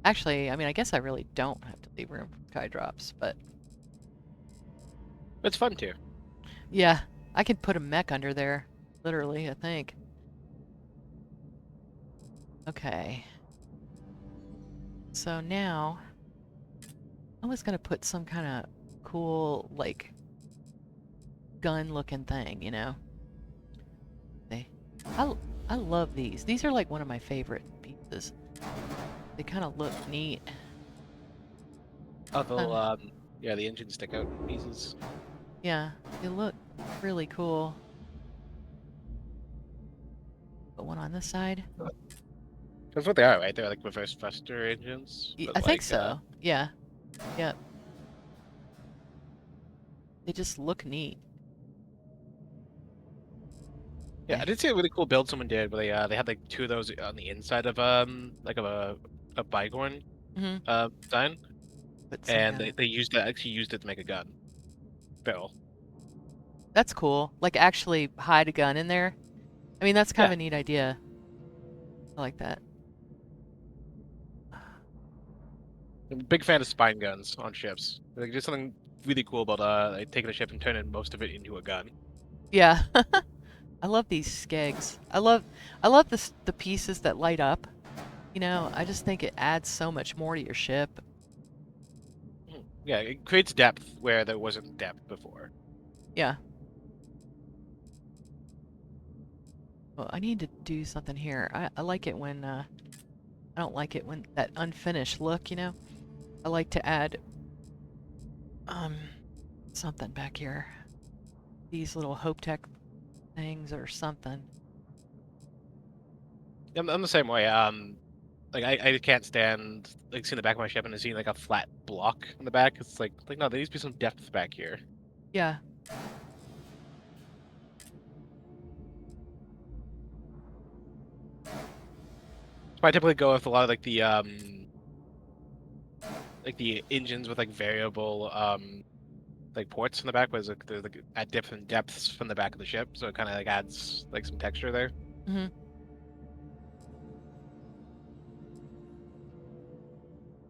Actually, I mean, I guess I really don't have to leave room for sky drops, but... It's fun too. Yeah, I could put a mech under there. Literally, I think. Okay. So now... I was gonna put some kind of cool, like... gun-looking thing, you know? I love these. These are like one of my favorite pieces. They kind of look neat. Oh, the yeah, the engine stick out pieces. Yeah, they look really cool. Put one on this side. That's what they are, right? They're like reverse thruster engines. I But think like, so. Yeah. Yep. They just look neat. Yeah, Okay. I did see a really cool build someone did where they had like two of those on the inside of like of a Bygorn design, Put some and kind of... they actually used it to make a gun barrel. That's cool. Like actually hide a gun in there. I mean, that's kind of Yeah, a neat idea. I like that. I'm a big fan of spine guns on ships. Like just something really cool about like taking a ship and turning most of it into a gun. Yeah. I love these skegs. I love the pieces that light up. You know, I just think it adds so much more to your ship. Yeah, it creates depth where there wasn't depth before. Yeah. Well, I need to do something here. I like it when I don't like it when that unfinished look, you know? I like to add something back here. These little Hope Tech things or something. I'm the same way. Like I can't stand like seeing the back of my ship and seeing like a flat block in the back. It's like no, there needs to be some depth back here. Yeah. So I typically go with a lot of like the engines with like variable like ports in the back, where there's like at different depths from the back of the ship, so it kind of like adds like some texture there. Mm-hmm.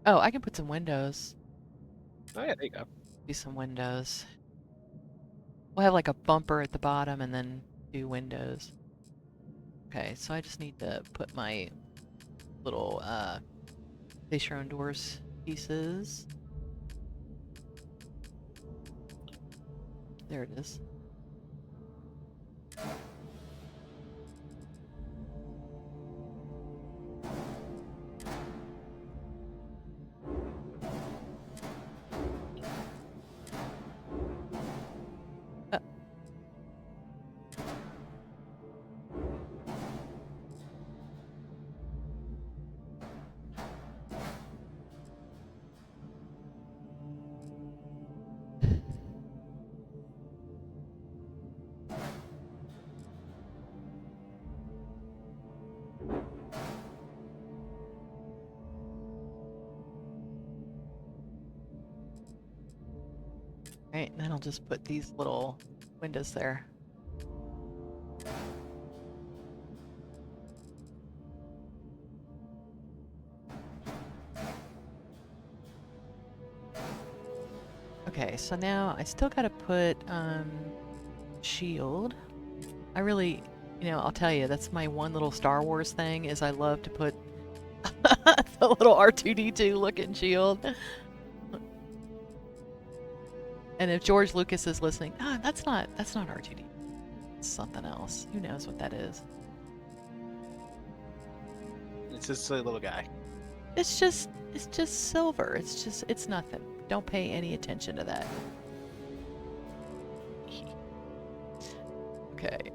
Oh, I can put some windows. Oh yeah, there you go. Do some windows. We'll have like a bumper at the bottom and then do windows. Okay, so I just need to put my little face your own doors pieces. There it is. Right, and then I'll just put these little windows there. Okay, so now I still gotta put shield. I really, I'll tell you, that's my one little Star Wars thing is I love to put the little R2-D2 looking shield. And if George Lucas is listening, that's not R2-D2. It's something else. Who knows what that is? It's just a little guy. It's just silver. It's nothing. Don't pay any attention to that. Okay.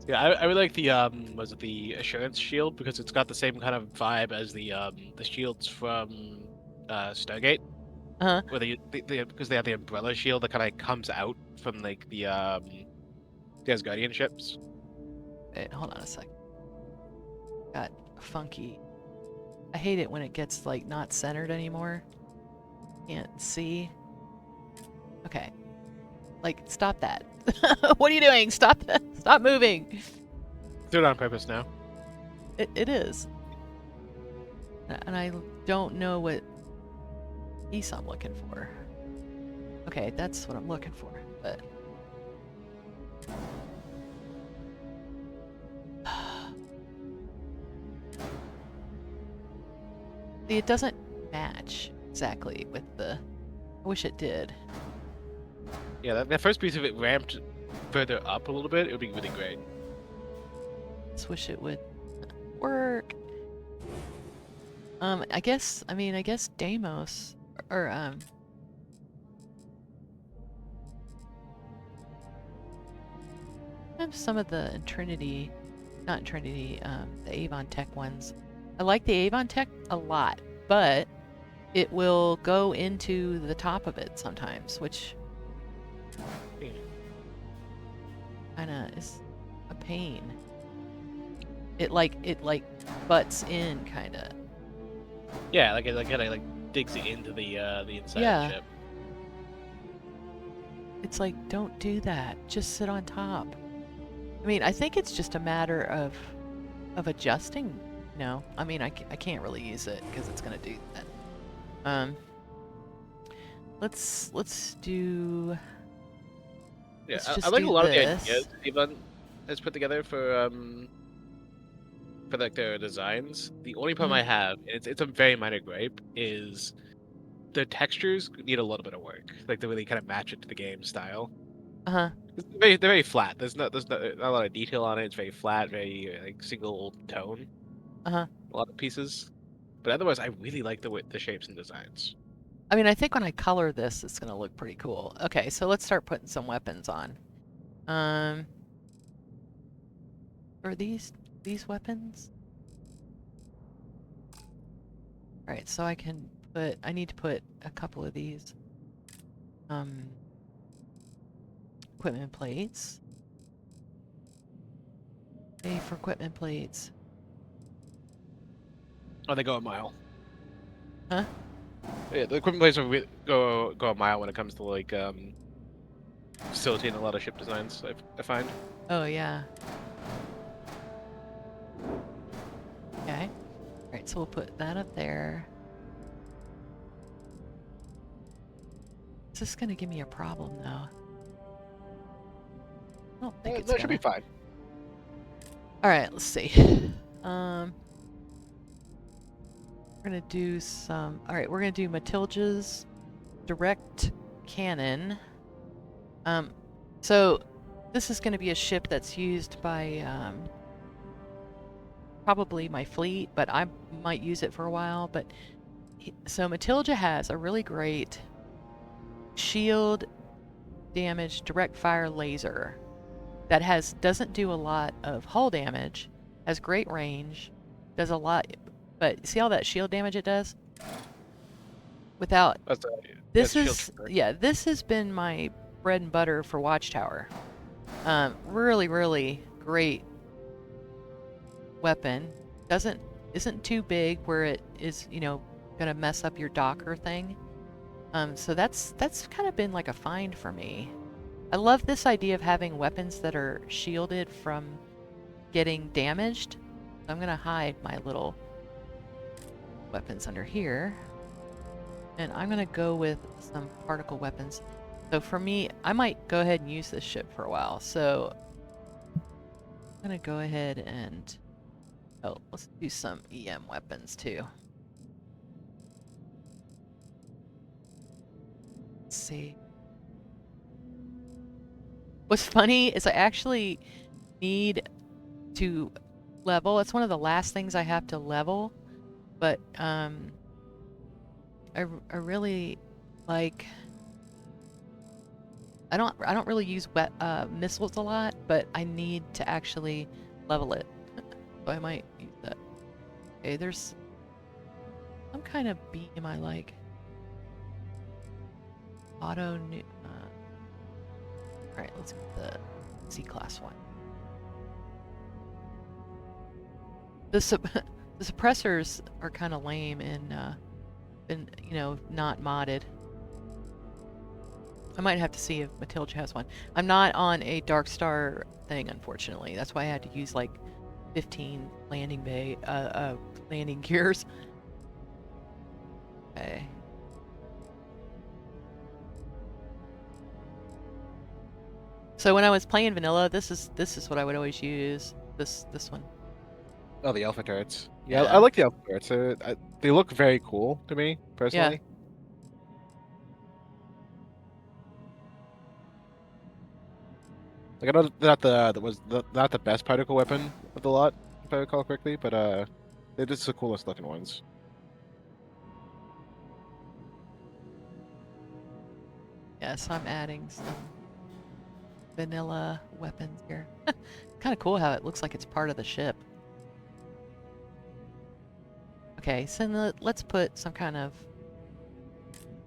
Yeah, I really like the was it the assurance shield because it's got the same kind of vibe as the shields from Stargate. Uh-huh. Where because they have the umbrella shield that kind of comes out from like the Asgardian ships. Wait, hold on a second. Got funky. I hate it when it gets like not centered anymore. Can't see. Okay. Like, stop that. What are you doing? Stop that. Stop moving. Do it on purpose now. It is. And I don't know what piece I'm looking for. Okay, that's what I'm looking for, but... See, it doesn't match exactly with the... I wish it did. Yeah, that first piece of it ramped further up a little bit. It would be really great. Just wish it would work. I guess Deimos or I have some of the Trinity, not Trinity, the Avon Tech ones. I like the Avon Tech a lot, but it will go into the top of it sometimes, which kinda is a pain. It butts in kinda. Yeah, like it kind of digs it into the inside of the ship. It's like, don't do that. Just sit on top. I mean, I think it's just a matter of adjusting. You know, I mean, I can't really use it because it's gonna do that. Let's do. Yeah, let's I like a lot of the this. ideas Avon has put together for like their designs. The only problem I have, and it's a very minor gripe, is the textures need a little bit of work, like to really kind of match it to the game style. They're very flat. There's not a lot of detail on it. It's very flat, very like single tone. A lot of pieces, but otherwise, I really like the shapes and designs. I mean, I think when I color this, it's gonna look pretty cool. Okay, so let's start putting some weapons on. Are these weapons? All right, so I need to put a couple of these equipment plates. Pay for equipment plates. Oh, they go a mile. Huh? Yeah, the equipment plates go a mile when it comes to like facilitating a lot of ship designs. I find. Oh yeah. Okay. All right, so we'll put that up there. Is this gonna give me a problem though? I don't think it's That gonna. should be fine. All right, let's see. We're gonna do some. All right, we're gonna do Matilda's direct cannon. So this is gonna be a ship that's used by probably my fleet, but I might use it for a while. But so Matilda has a really great shield damage direct fire laser that doesn't do a lot of hull damage, has great range, does a lot, but see all that shield damage it does? Without this this has been my bread and butter for Watchtower. Really, really great weapon. Isn't too big where it is, gonna mess up your docker thing. So that's kind of been like a find for me. I love this idea of having weapons that are shielded from getting damaged. So I'm gonna hide my little weapons under here. And I'm gonna go with some particle weapons. So for me, I might go ahead and use this ship for a while. So I'm gonna go ahead and, let's do some EM weapons too. Let's see. What's funny is I actually need to level. It's one of the last things I have to level, but I really like. I don't really use missiles a lot, but I need to actually level it, so I might use that. Okay, there's some kind of beam I like. Auto new. All right, let's get the C-class one. The suppressors are kind of lame and not modded. I might have to see if Matilda has one. I'm not on a Dark Star thing, unfortunately. That's why I had to use like 15 landing gears. Okay. So when I was playing vanilla, this is what I would always use. This one. Oh, the alpha turrets. Yeah, I like the alpha turrets. They look very cool to me personally. Yeah. Like I know not not the best particle weapon of the lot, if I recall correctly, but they're just the coolest looking ones. Yeah, so I'm adding some vanilla weapons here. Kind of cool how it looks like it's part of the ship. Okay, so let's put some kind of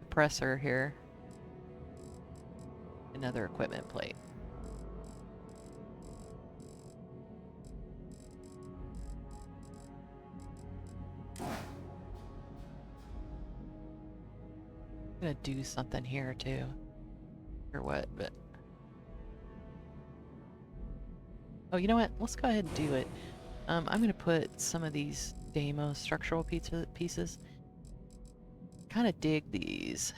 suppressor here. Another equipment plate. I'm gonna do something here too. Or what, but... Oh, you know what? Let's go ahead and do it. I'm gonna put some of these Demo structural pieces. Kind of dig these.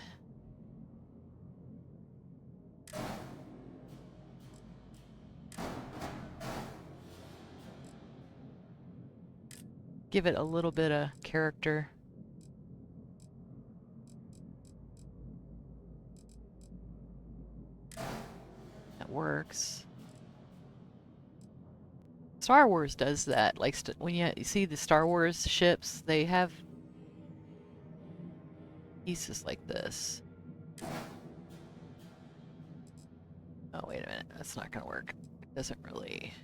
Give it a little bit of character. That works. Star Wars does that. Like when you see the Star Wars ships, they have pieces like this. Oh, wait a minute. That's not gonna work. It doesn't really...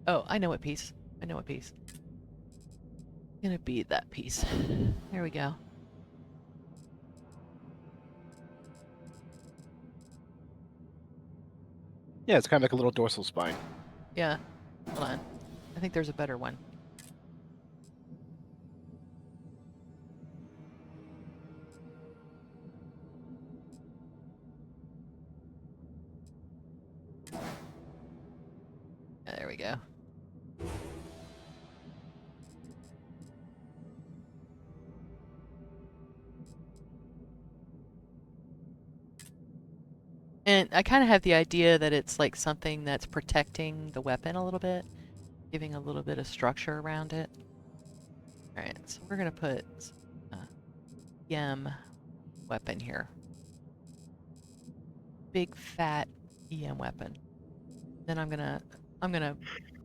Oh, I know what piece. I know what piece. Gonna be that piece. There we go. Yeah, it's kind of like a little dorsal spine. Yeah. Hold on. I think there's a better one. There we go. And I kind of have the idea that it's like something that's protecting the weapon a little bit, giving a little bit of structure around it. Alright, so we're going to put EM weapon here. Big fat EM weapon. Then I'm gonna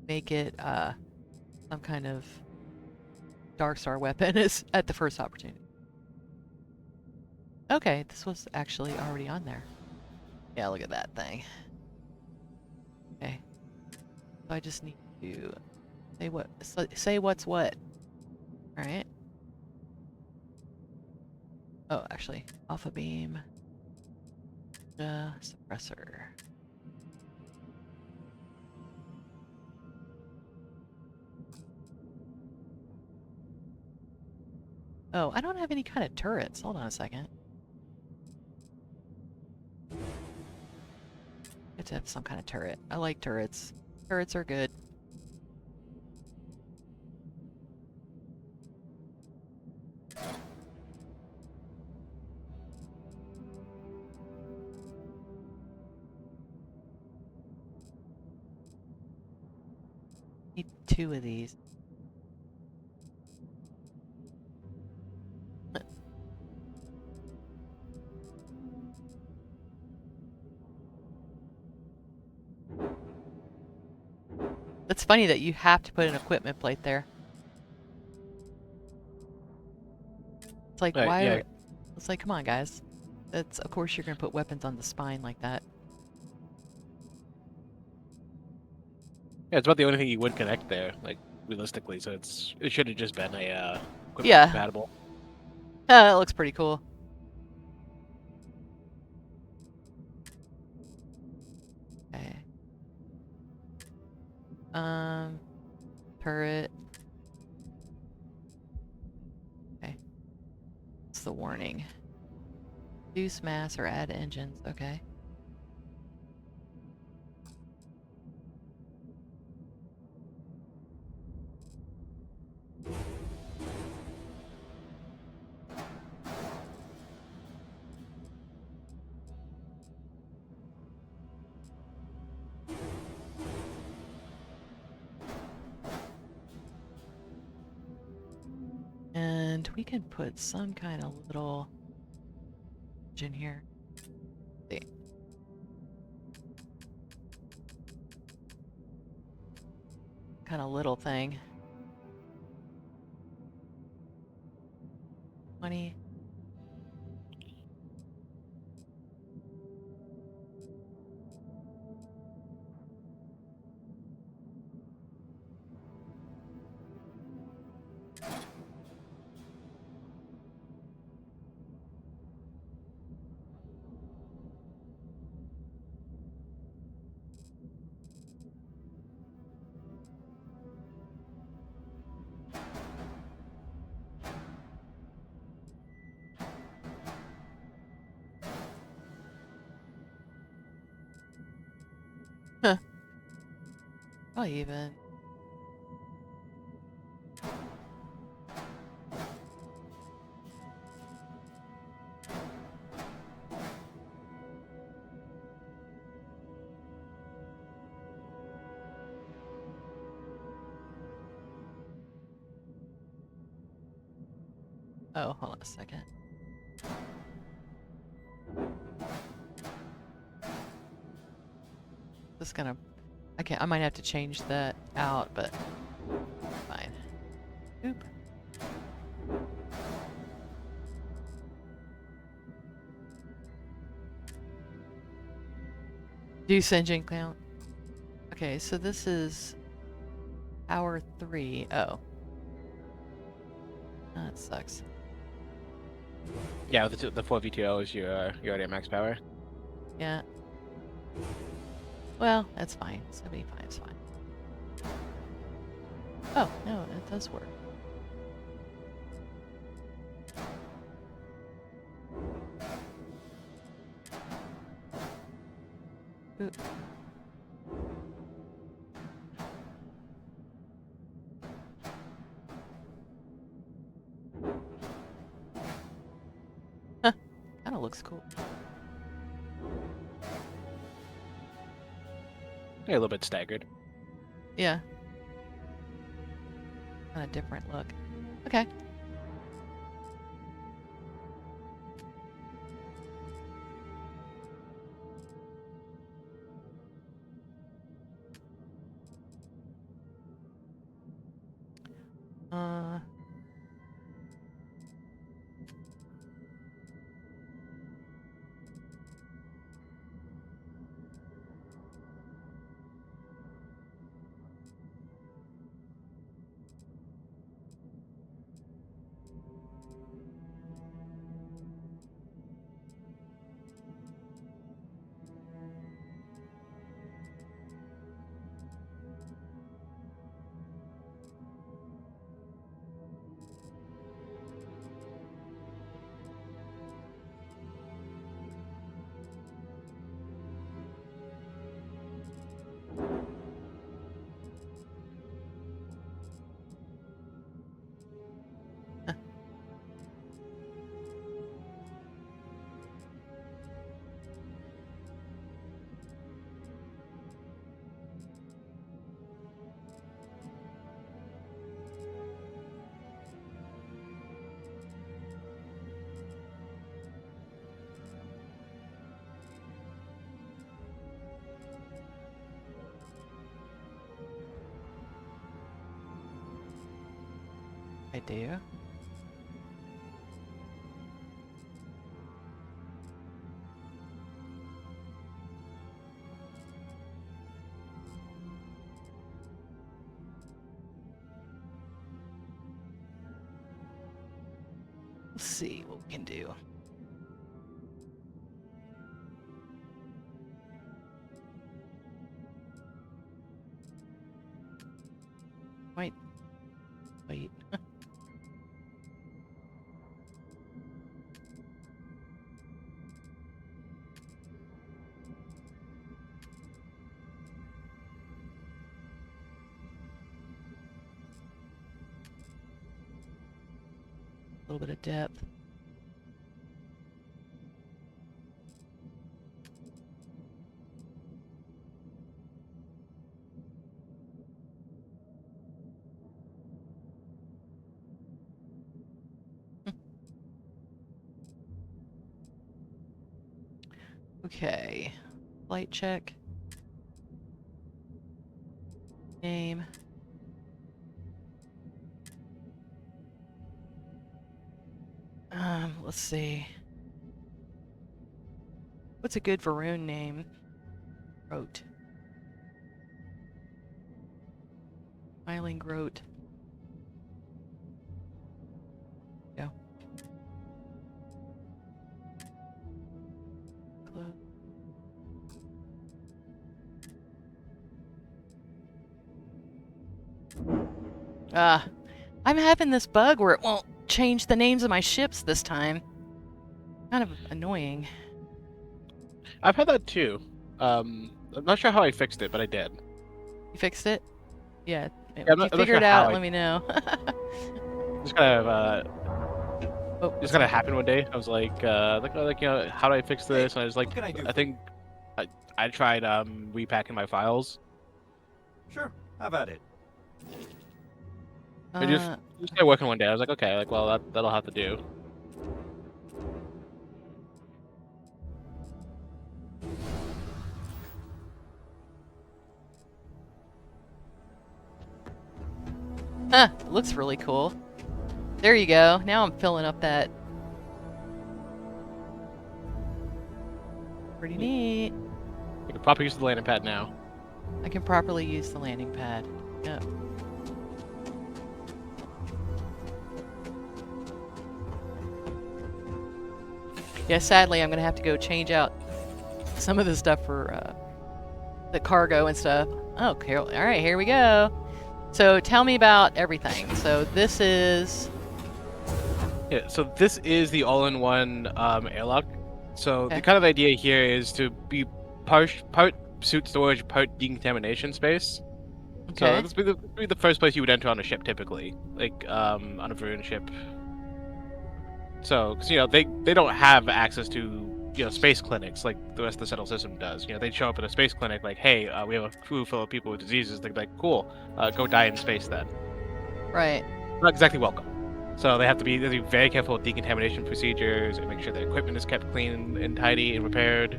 make it some kind of Dark Star weapon is at the first opportunity. Okay, this was actually already on there. Yeah, look at that thing. Okay. So I just need to say what's what. Alright. Oh, actually, alpha beam. Suppressor. Oh, I don't have any kind of turrets. Hold on a second. It's have some kind of turret. I like turrets. Turrets are good. Need 2 of these. It's funny that you have to put an equipment plate there. It's like, why? Yeah. It's like, come on, guys. That's, of course, you're gonna put weapons on the spine like that. Yeah, it's about the only thing you would connect there, like realistically. So it should have just been a equipment Yeah. compatible. That looks pretty cool. Okay. Turret. Okay. What's the warning? Reduce mass or add engines. Okay. And we can put some kind of little engine here. Let's see. Kind of little thing. 20. Huh. Probably even. Oh, hold on a second. Just gonna. I might have to change that out, but fine. Oop. Reduce engine count. Okay, so this is hour 3. Oh. That sucks. Yeah, the 4 VTOs, you're already at max power. Yeah. Well, that's fine. 75 is fine. Oh, no, it does work. Oop. looks cool. Yeah, a little bit staggered. Yeah. Kind of different look. Okay. I do. Let's see what we can do. Wait. A little bit of depth. Okay. Flight check. Name. Let's see. What's a good Varuun name? Groat. Smiling Groat. Yeah. I'm having this bug where it won't change the names of my ships this time. Kind of annoying. I've had that too. I'm not sure how I fixed it, but I did. You fixed it? Yeah. I'm If not you figure sure it out, how let me know. Just kind of Oh, just kind of happened one day. I was like, you know, how do I fix this? And I was like, What can I do I think I tried repacking my files. Sure, have at it. I just started working one day. I was like, okay, like, well, that'll have to do. It looks really cool. There you go. Now I'm filling up that. Pretty neat. You can properly use the landing pad now. I can properly use the landing pad. Yep. Yeah, sadly, I'm going to have to go change out some of the stuff for the cargo and stuff. Oh, Carol. All right, here we go. So tell me about everything. So this is... Yeah, so this is the all-in-one airlock. So Okay. the kind of idea here is to be part suit storage, part decontamination space. Okay. So this would be the first place you would enter on a ship typically, like on a Varuun ship. So, because they don't have access to space clinics like the rest of the settled system does. They show up at a space clinic like, hey, we have a crew full of people with diseases. They're like, cool, go die in space then. Right. Not exactly welcome. So they have to be very careful with decontamination procedures and make sure their equipment is kept clean and tidy and repaired.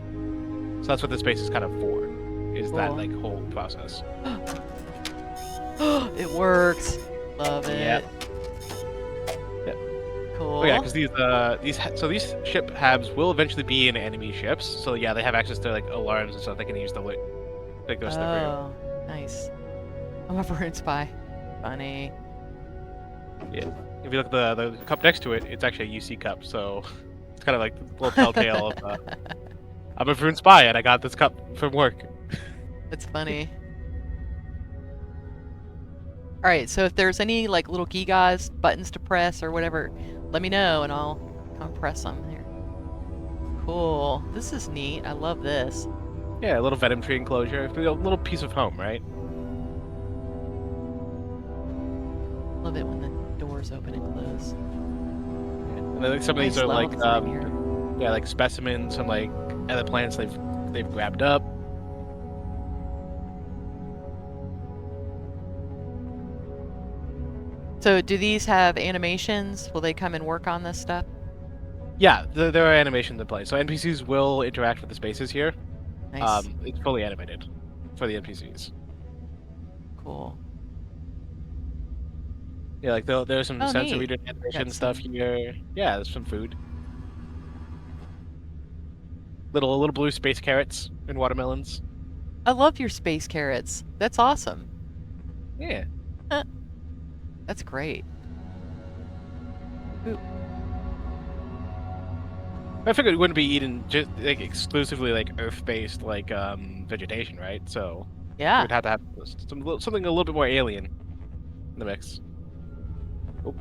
So that's what the space is kind of for, is that Cool. like whole process. It works. Love Yeah. it. Cool. Oh yeah, because these ship habs will eventually be in enemy ships. So yeah, they have access to like alarms and stuff. They can use the like go stuff for you. Oh, nice. I'm a Varuun spy. Funny. Yeah. If you look at the cup next to it, it's actually a UC cup. So it's kind of like the little telltale of I'm a Varuun spy and I got this cup from work. It's funny. All right, so if there's any like little gigas buttons to press or whatever, let me know and I'll come press them here. Cool. This is neat. I love this. Yeah, a little venom tree enclosure. A little piece of home, right? Love it when the doors open and close. Yeah. And then some of these Nice are level like design here. yeah, like specimens from like other planets they've grabbed up. So do these have animations? Will they come and work on this stuff? Yeah, there are animations in play. So NPCs will interact with the spaces here. Nice. It's fully animated for the NPCs. Cool. Yeah, like there's some sensor Neat. reader animation Got stuff some... here. Yeah, there's some food. Little blue space carrots and watermelons. I love your space carrots. That's awesome. Yeah. That's great. Ooh. I figured we wouldn't be eating just like exclusively like Earth-based like vegetation, right? So Yeah. we'd have to have something a little bit more alien in the mix. Oh.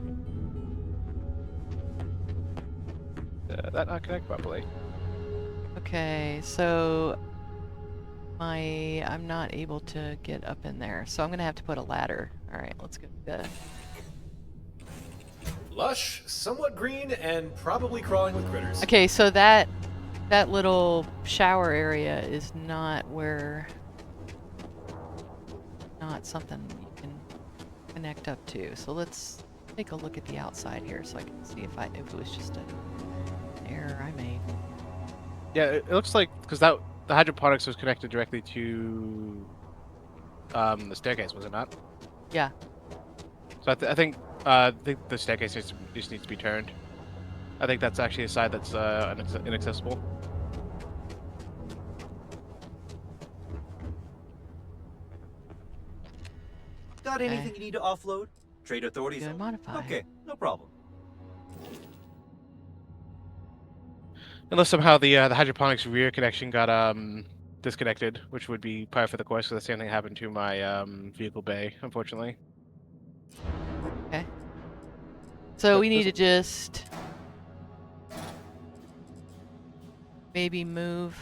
That not connect properly. Okay, so I'm not able to get up in there, so I'm gonna have to put a ladder. All right, let's go. Lush, somewhat green, and probably crawling with critters. Okay, so that little shower area is not something you can connect up to. So let's take a look at the outside here, so I can see if it was just an error I made. Yeah, it looks like because the hydroponics was connected directly to the staircase, was it not? Yeah. So I think the staircase just needs to be turned. I think that's actually a side that's inaccessible. Got anything you need to offload? Trade authorities? Go modify. Okay, no problem. Unless somehow the hydroponics rear connection got disconnected, which would be par for the course. Because the same thing happened to my vehicle bay, unfortunately. Okay. So But we need to just maybe move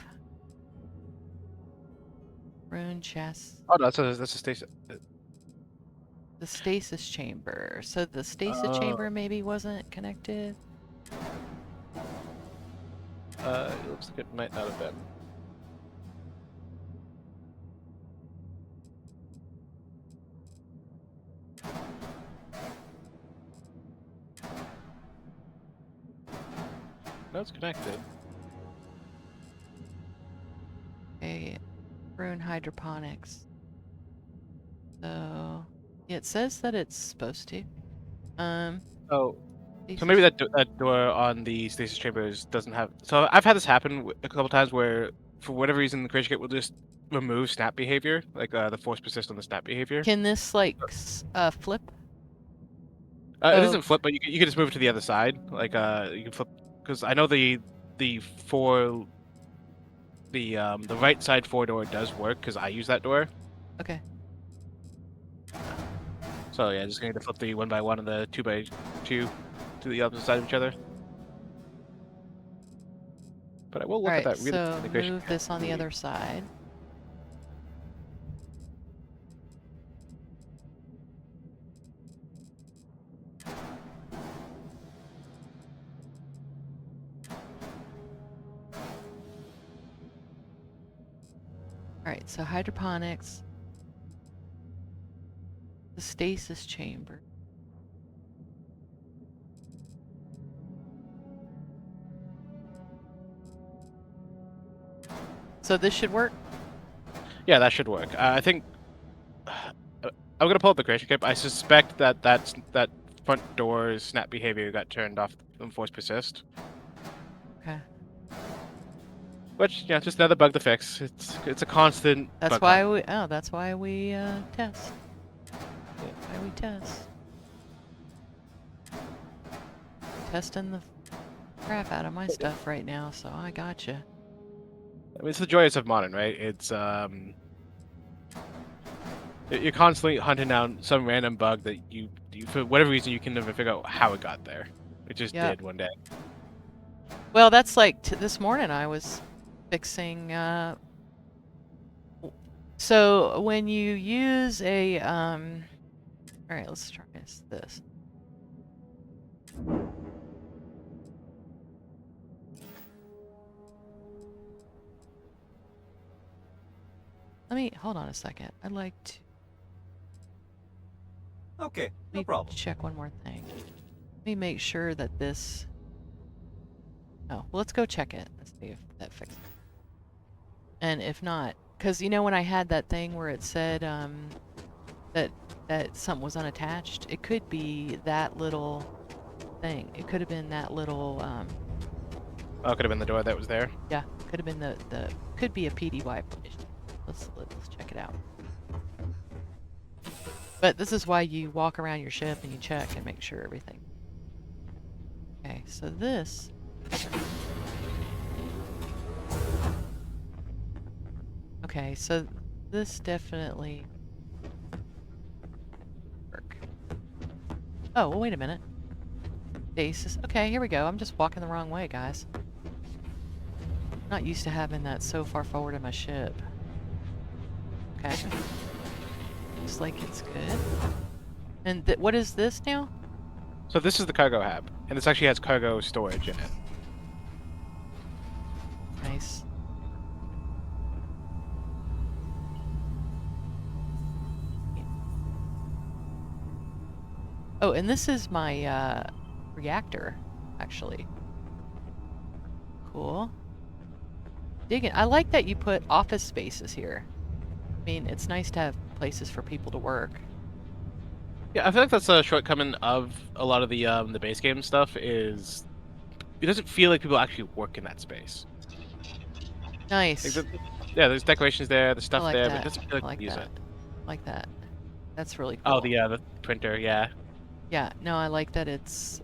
rune chest. Oh no, that's a station. The stasis chamber. So the stasis chamber maybe wasn't connected. It looks like it might not have been. No, it's connected. Okay, rune hydroponics. So yeah, it says that it's supposed to. Oh, so maybe that door on the stasis chambers doesn't have. So I've had this happen a couple times where, for whatever reason, the creature kit will just remove snap behavior, like the force persist on the snap behavior. Can this like flip? It doesn't flip, but you can just move it to the other side. Like you can flip because I know the right side 4 door does work because I use that door. Okay. So yeah, just going to flip the 1 by 1 and the 2 by 2 to the opposite side of each other. But I will look at that really. So move this on the other side. right, so hydroponics, the stasis chamber. So this should work? Yeah, that should work. I think I'm gonna pull up the creation kit. I suspect that that front door snap behavior got turned off and force persist. Okay. Which, yeah, just another bug to fix. It's a constant. That's bug why hunt. we. Oh, that's why we test. Why we test? Testing the crap out of my stuff right now, so I gotcha. I mean, it's the joys of modern, right? It's you're constantly hunting down some random bug that you for whatever reason you can never figure out how it got there. It just did one day. Well, that's like this morning I was fixing. So when you use a all right, let's try this. Let me hold on a second. I'd like to. Okay, no problem. Check one more thing. Let me make sure that this. Oh, well, let's go check it. Let's see if that fixes it. And if not, because you know when I had that thing where it said that something was unattached, it could be that little thing. It could have been that little. Oh, it could have been the door that was there. Yeah, could have been the could be a PDY issue. Let's check it out. But this is why you walk around your ship and you check and make sure everything. Okay, so this. Okay, so this definitely work. Oh, well, wait a minute. Stasis. Okay, here we go. I'm just walking the wrong way, guys. Not used to having that so far forward in my ship. Okay. Looks like it's good. And what is this now? So this is the cargo hab, and this actually has cargo storage in it. Nice. Oh, and this is my reactor, actually. Cool. Digging. I like that you put office spaces here. I mean, it's nice to have places for people to work. Yeah, I feel like that's a shortcoming of a lot of the base game stuff. Is it doesn't feel like people actually work in that space. Nice. Like yeah, there's decorations there, there's stuff like there, that. but it doesn't feel like I like you use that. it. Like that. That's really cool. Oh, the printer, yeah. Yeah, no, I like that it's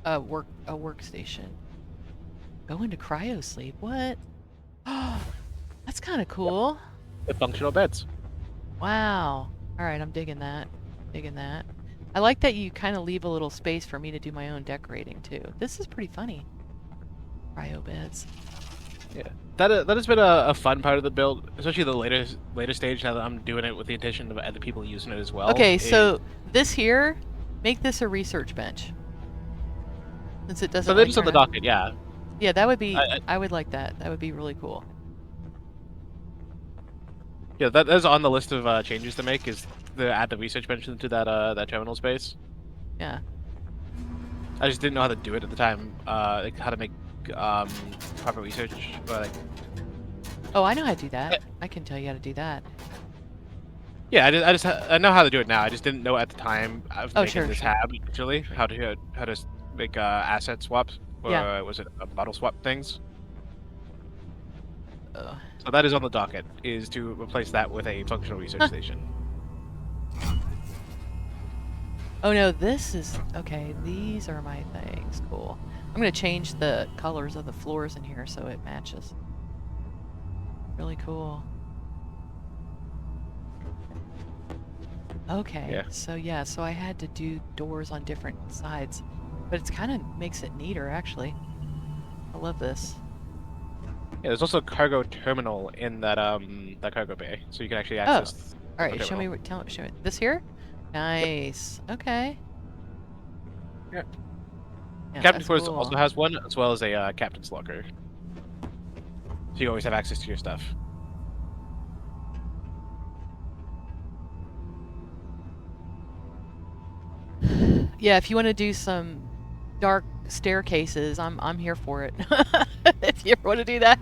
a workstation. Go into cryo sleep. What? Oh, that's kind of cool. The functional beds. Wow. All right, I'm digging that. Digging that. I like that you kind of leave a little space for me to do my own decorating too. This is pretty funny. Cryo beds. Yeah, that has been a fun part of the build, especially the later stage. Now that I'm doing it with the intention of other people using it as well. Okay, so this here, make this a research bench. Since it doesn't. So they're just on the docket, yeah. Yeah, that would be. I would like that. That would be really cool. Yeah, that is on the list of changes to make. Is to add the research bench into that terminal space. Yeah. I just didn't know how to do it at the time. Like how to make proper research. Or like... Oh, I know how to do that. I can tell you how to do that. Yeah, I know how to do it now. I just didn't know at the time of making this hab actually how to make asset swaps or was it model swap things. So that is on the docket, is to replace that with a functional research station. Oh no, this is okay. These are my things. Cool. I'm gonna change the colors of the floors in here so it matches. Really cool. Okay. Yeah. So I had to do doors on different sides, but it's kind of makes it neater actually. I love this. Yeah, there's also a cargo terminal in that that cargo bay, so you can actually access. Oh. All right, show me. Show me this here. Nice. Yep. Okay. Yeah. Yeah, Captain's quarters cool. also has one, as well as a captain's locker. So you always have access to your stuff. Yeah, if you want to do some dark staircases, I'm here for it. If you ever want to do that.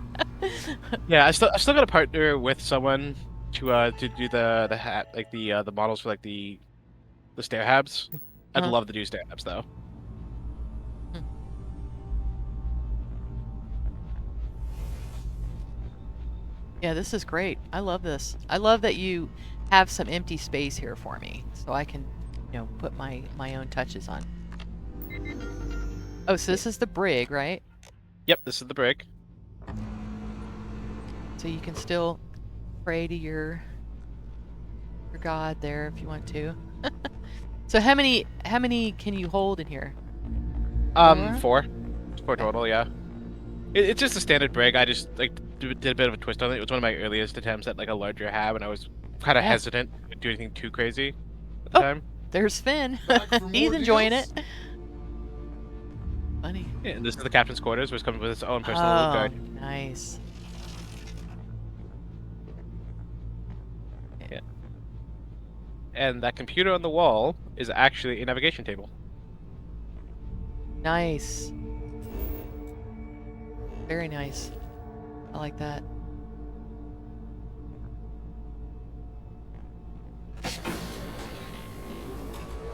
Yeah, I still got to partner with someone to do the hat like the models for like the stair habs. I'd Uh-huh. love to do stair habs though. Hmm. Yeah, this is great. I love this. I love that you have some empty space here for me, so I can, put my own touches on. Oh, so this is the brig, right? Yep, this is the brig. So you can still pray to your god there if you want to. So how many can you hold in here? 4? 4 Okay. total. Yeah, it's just a standard brig. I just like did a bit of a twist on it. It was one of my earliest attempts at like a larger hab, and I was kind of Yeah. hesitant to do anything too crazy at the time. There's Finn. Back for He's more enjoying deals? it. Funny. Yeah, and this is the captain's quarters, which comes with its own personal little Oh, guard. nice. Yeah. And that computer on the wall is actually a navigation table. Nice. Very nice. I like that.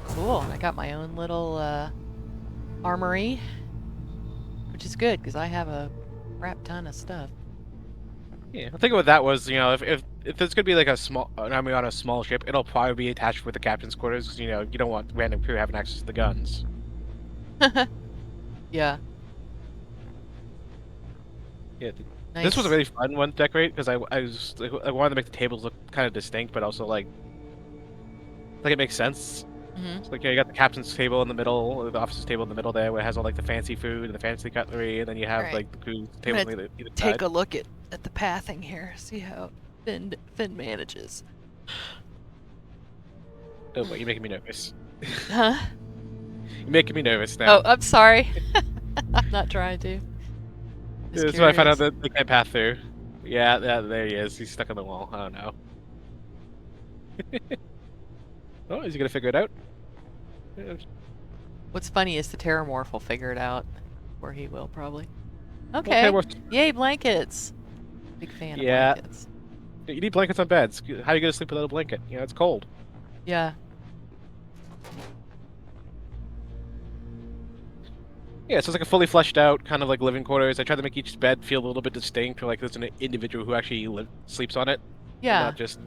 Cool. I got my own little armory, which is good because I have a crap ton of stuff. Yeah, I think what that was, if there's gonna be like an army on a small ship, it'll probably be attached with the captain's quarters because you don't want random crew having access to the guns. Yeah. Yeah, Nice. this was a really fun one to decorate because I wanted to make the tables look kind of distinct, but also like it makes sense. Mm-hmm. So, like you got the captain's table in the middle, or the officer's table in the middle there, where it has all like the fancy food and the fancy cutlery, and then you have Right. like the crew's table on either Take side. a look at the pathing here. See how Finn manages. Oh, but you're making me nervous. Huh? You're making me nervous now. Oh, I'm sorry. I'm not trying to. Just That's when I found out curious. that they can't pass through. Yeah, there he is. He's stuck on the wall. I don't know. Oh, is he gonna figure it out? What's funny is the Terramorph will figure it out, or he will probably. Well, Okay. Terramorph's- Yay, blankets. Big fan Yeah. of blankets. You need blankets on beds. How are you gonna sleep without a blanket? It's cold. Yeah. Yeah, so it's like a fully fleshed out kind of like living quarters. I tried to make each bed feel a little bit distinct, or like there's an individual who actually sleeps on it. Yeah. Not just.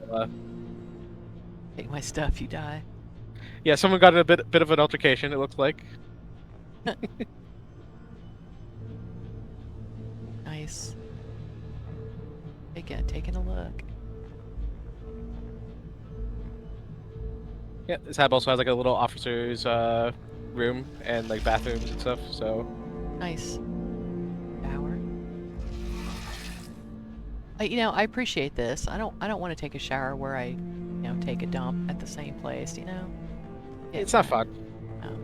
Take my stuff, you die. Yeah, someone got in a bit of an altercation. It looks like. Nice. Taking a look. Yeah, this hab also has like a little officer's room and like bathrooms and stuff. So. Nice. Shower. I appreciate this. I don't want to take a shower where I, take a dump at the same place. It's not fun. No.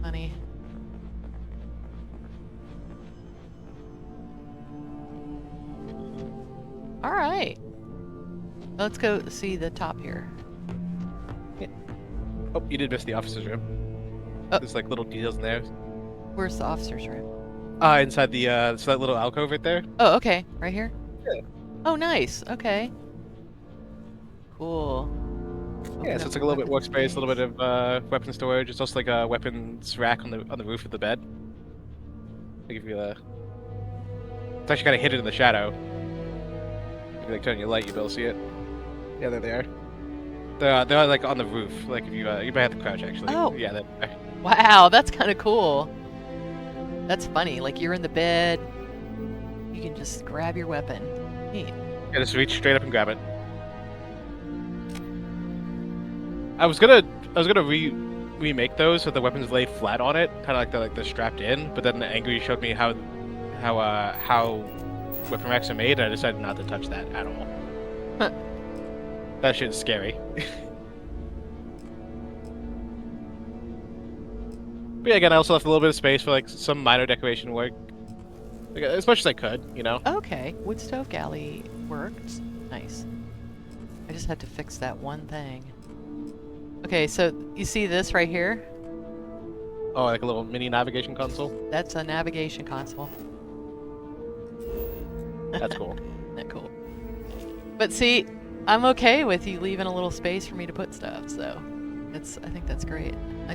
Funny. All right. Let's go see the top here. Oh, you did miss the officer's room. Oh. There's like little details in there. Where's the officer's room? Inside the so that little alcove right there. Oh, okay. Right here? Yeah. Oh, nice. Okay. Cool. Yeah, Open so up it's like the a little bit weapons workspace, a little space. bit of weapon storage. It's also like a weapons rack on the roof of the bed. Like if you it's actually kind of hidden in the shadow. If you like turn your light, you'll be able to see it. Yeah, there they are. They're like on the roof. Like if you might have to crouch actually. Oh. Yeah, there. Wow, that's kind of cool. That's funny. Like you're in the bed, you can just grab your weapon. Neat. Yeah, just reach straight up and grab it. I was gonna remake those so the weapons lay flat on it, kind of like they're strapped in. But then the Angry showed me how weapon racks are made, and I decided not to touch that at all. Huh. That shit's scary. But yeah, again, I also left a little bit of space for like some minor decoration work, like, as much as I could, Okay, wood stove galley worked. Nice. I just had to fix that one thing. Okay, so you see this right here? Oh, like a little mini navigation console? That's a navigation console. That's cool. Isn't that cool? But see, I'm okay with you leaving a little space for me to put stuff, so I think that's great.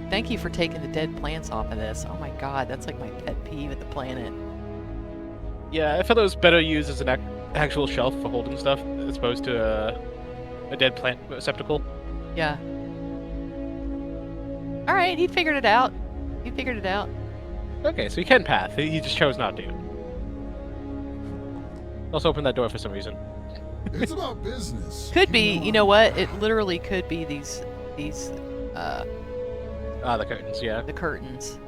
Thank you for taking the dead plants off of this. Oh my god, that's like my pet peeve at the planet. Yeah, I felt it was better used as an actual shelf for holding stuff as opposed to a dead plant receptacle. Yeah. All right, he figured it out. He figured it out. Okay, so he can path. He just chose not to. Also opened that door for some reason. It's about business. Could be, you know what? It literally could be these the curtains, yeah. the curtains.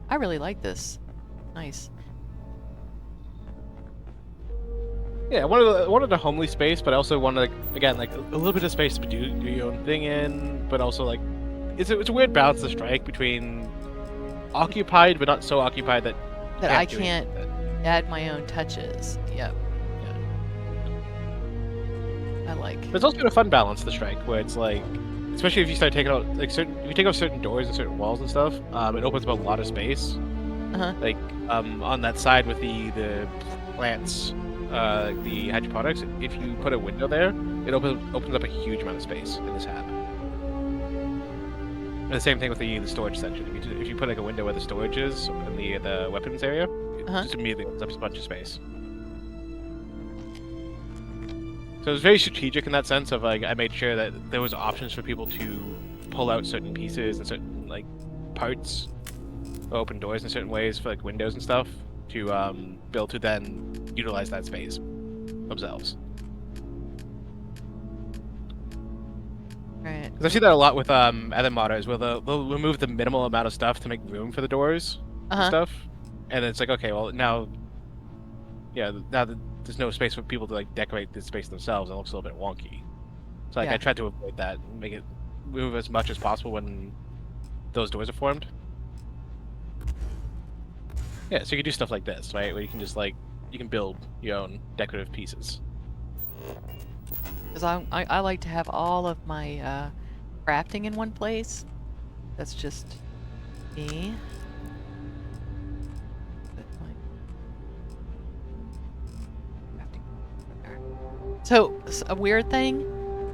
I really like this. Nice. Yeah, I wanted a homely space, but I also wanted, again, like a little bit of space to do your own thing in, but also like it's a weird balance to strike between occupied but not so occupied that I can't add my own touches. Yep. I like. But it's also a fun balance to strike, where it's like, especially if you start taking out like if you take off certain doors and certain walls and stuff, it opens up a lot of space. Like on that side with the plants, the hydroponics, if you put a window there, it opens up a huge amount of space in this hab. And the same thing with the storage section. If you put like a window where the storage is in the weapons area, it just immediately opens up a bunch of space. So it was very strategic in that sense of like I made sure that there was options for people to pull out certain pieces and certain like parts, open doors in certain ways for like windows and stuff to be able to then utilize that space themselves. Right. Because I see that a lot with other modders where they'll remove the minimal amount of stuff to make room for the doors and stuff, and it's like, okay, well now that there's no space for people to like decorate this space themselves, it looks a little bit wonky. So like I tried to avoid that and make it move as much as possible when those doors are formed. Yeah, so you can do stuff like this, right? Where you can just like you can build your own decorative pieces. Because I like to have all of my crafting in one place. That's just me. So a weird thing,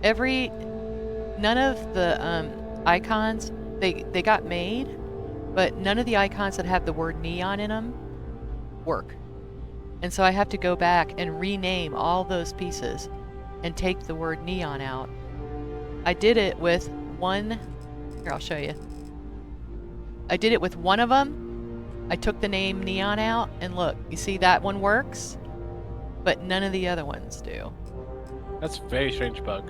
none of the icons they got made, but none of the icons that have the word neon in them work. And so I have to go back and rename all those pieces and take the word neon out. I did it with one. Here, I'll show you. I did it with one of them. I took the name neon out, and look, you see that one works, but none of the other ones do. That's a very strange bug.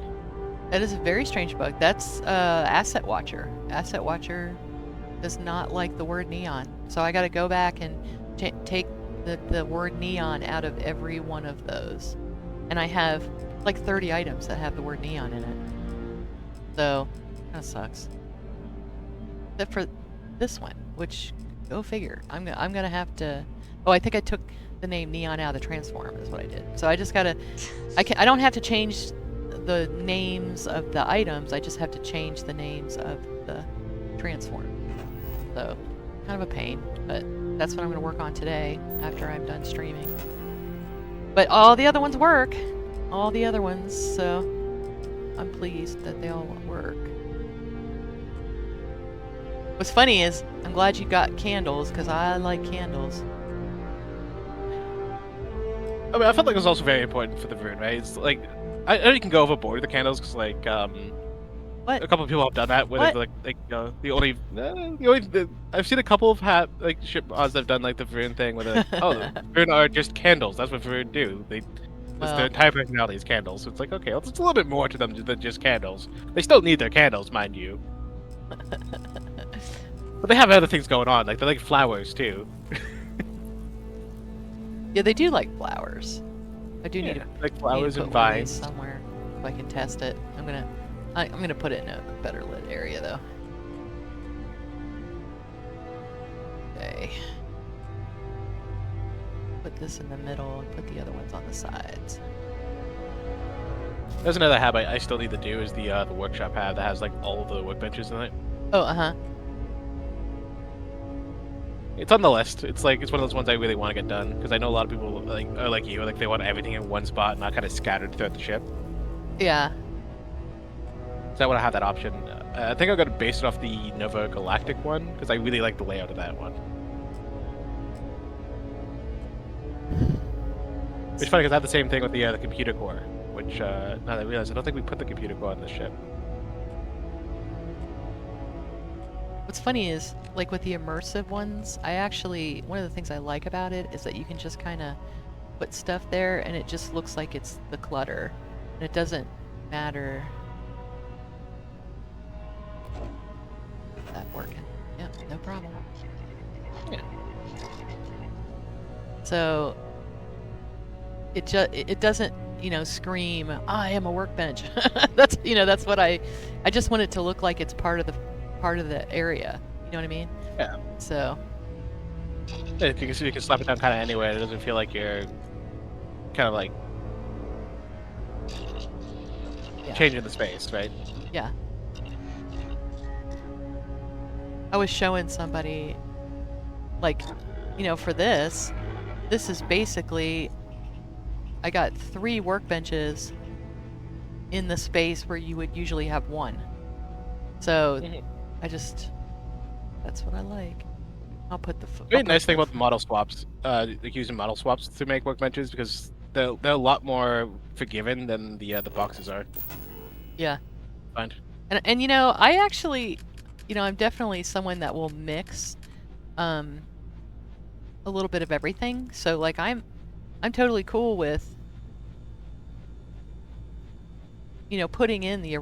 That is a very strange bug. That's Asset Watcher. Asset Watcher does not like the word neon. So I got to go back and take the word neon out of every one of those. And I have like 30 items that have the word neon in it. So, kind of sucks. Except for this one, which, go figure. I'm gonna have to... Oh, I think I took the name neon out of the transform is what I did. So I just gotta... I don't have to change the names of the items, I just have to change the names of the transform. So, kind of a pain, but that's what I'm gonna work on today after I'm done streaming. But all the other ones work. All the other ones, so I'm pleased that they all work. What's funny is, I'm glad you got candles, because I like candles. I mean, I felt like it was also very important for the Varuun, right? It's like, I know you can go overboard with the candles, because like, What? a couple of people have done that, where I've seen a couple of ship mods that have done like the Varuun thing, where the Varuun are just candles. That's what Varuun do. Their entire personality is candles. So it's like, okay, well, it's a little bit more to them than just candles. They still need their candles, mind you. But they have other things going on, like they like flowers too. Yeah, they do like flowers. I do need to like flowers put and one of these vines somewhere if I can test it. I'm gonna put it in a better lit area though. Okay. Put this in the middle and put the other ones on the sides. There's another hab I still need to do is the workshop hab that has like all of the workbenches in it. Oh, uh-huh. It's on the list. It's one of those ones I really want to get done because I know a lot of people are like you, like they want everything in one spot, not kind of scattered throughout the ship. Yeah. So I want to have that option. I think I'm gonna base it off the Nova Galactic one because I really like the layout of that one. It's funny because I have the same thing with the computer core, which now that I realize I don't think we put the computer core on this ship. What's funny is, like with the immersive ones, one of the things I like about it is that you can just kind of put stuff there and it just looks like it's the clutter. And it doesn't matter. That working. Yep, no problem. Yeah. So it doesn't, scream, I am a workbench. That's what I just want it to look like it's part of the area. You know what I mean? Yeah. So Yeah, you can slap it down kind of anywhere. It doesn't feel like you're kind of like changing the space, right? Yeah. I was showing somebody, like, for this is basically, I got 3 workbenches in the space where you would usually have 1. So that's what I like. I'll put the Very nice thing about the model swaps, like using model swaps to make workbenches because they're a lot more forgiving than the boxes are. Yeah. Find. And I actually, I'm definitely someone that will mix a little bit of everything. So like I'm totally cool with putting in the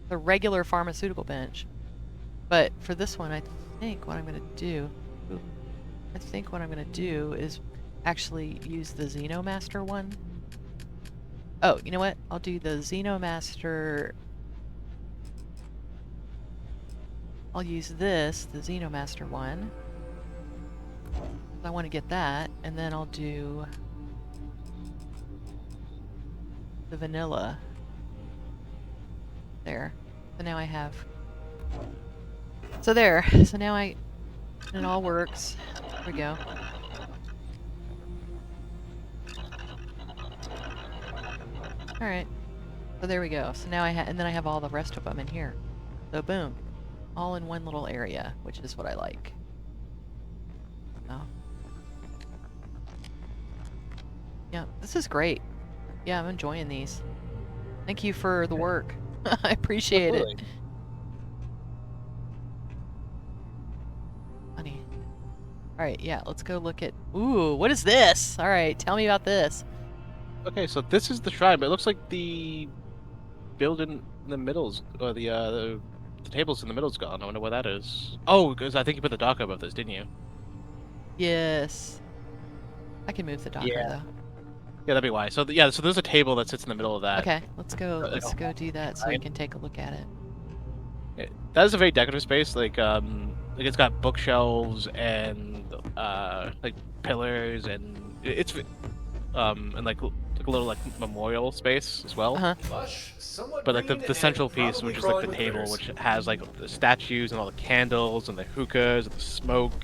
regular pharmaceutical bench. But for this one, I think what I'm going to do is actually use the Xenomaster one. Oh, you know what? I'll do the Xenomaster. I'll use the Xenomaster one. I want to get that, and then I'll do the vanilla there. So now I have. So there. So now it all works. There we go. All right. So there we go. So now and then I have all the rest of them in here. So boom, all in one little area, which is what I like. Oh. Yeah, this is great. Yeah, I'm enjoying these. Thank you for the work. I appreciate it. Funny. All right, yeah, let's go look at. Ooh, what is this? All right, tell me about this. Okay, so this is the shrine, but it looks like the building in the middle's, or the tables in the middle's gone. I wonder what that is. Oh, because I think you put the dock above this, didn't you? Yes. I can move the docker though. Yeah, that'd be why. So so there's a table that sits in the middle of that. Okay, let's go. Let's go do that so we can take a look at it. That is a very decorative space. Like it's got bookshelves and like pillars, and it's and like a little like memorial space as well. Lush, somewhat But like green the central and piece, probably which is like the crawling with table, critters. which has like the statues and all the candles and the hookahs and the smoke.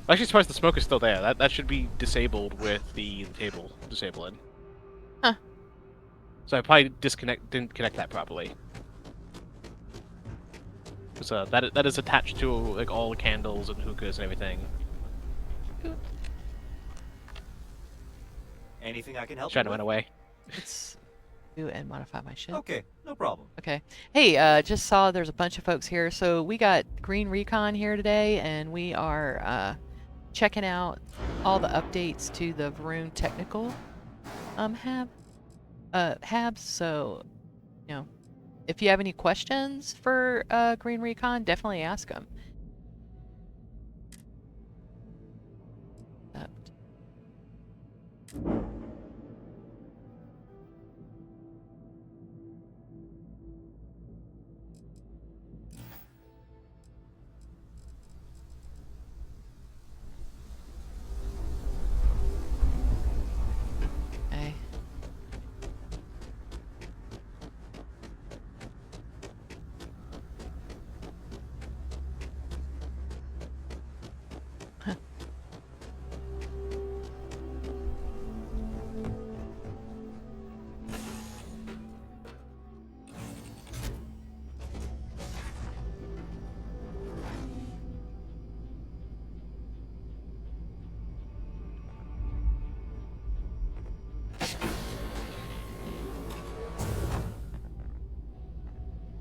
I'm actually surprised the smoke is still there. That should be disabled with the table disabling. Huh. So I probably didn't connect that properly. So that is attached to like all the candles and hookahs and everything. Anything I can help Trying you to with? run away. Let's do and modify my ship. Okay, no problem. Okay. Hey, just saw there's a bunch of folks here. So we got Green Recon here today, and we are checking out all the updates to the Varuun Technical habs. So, if you have any questions for Green Recon, definitely ask them.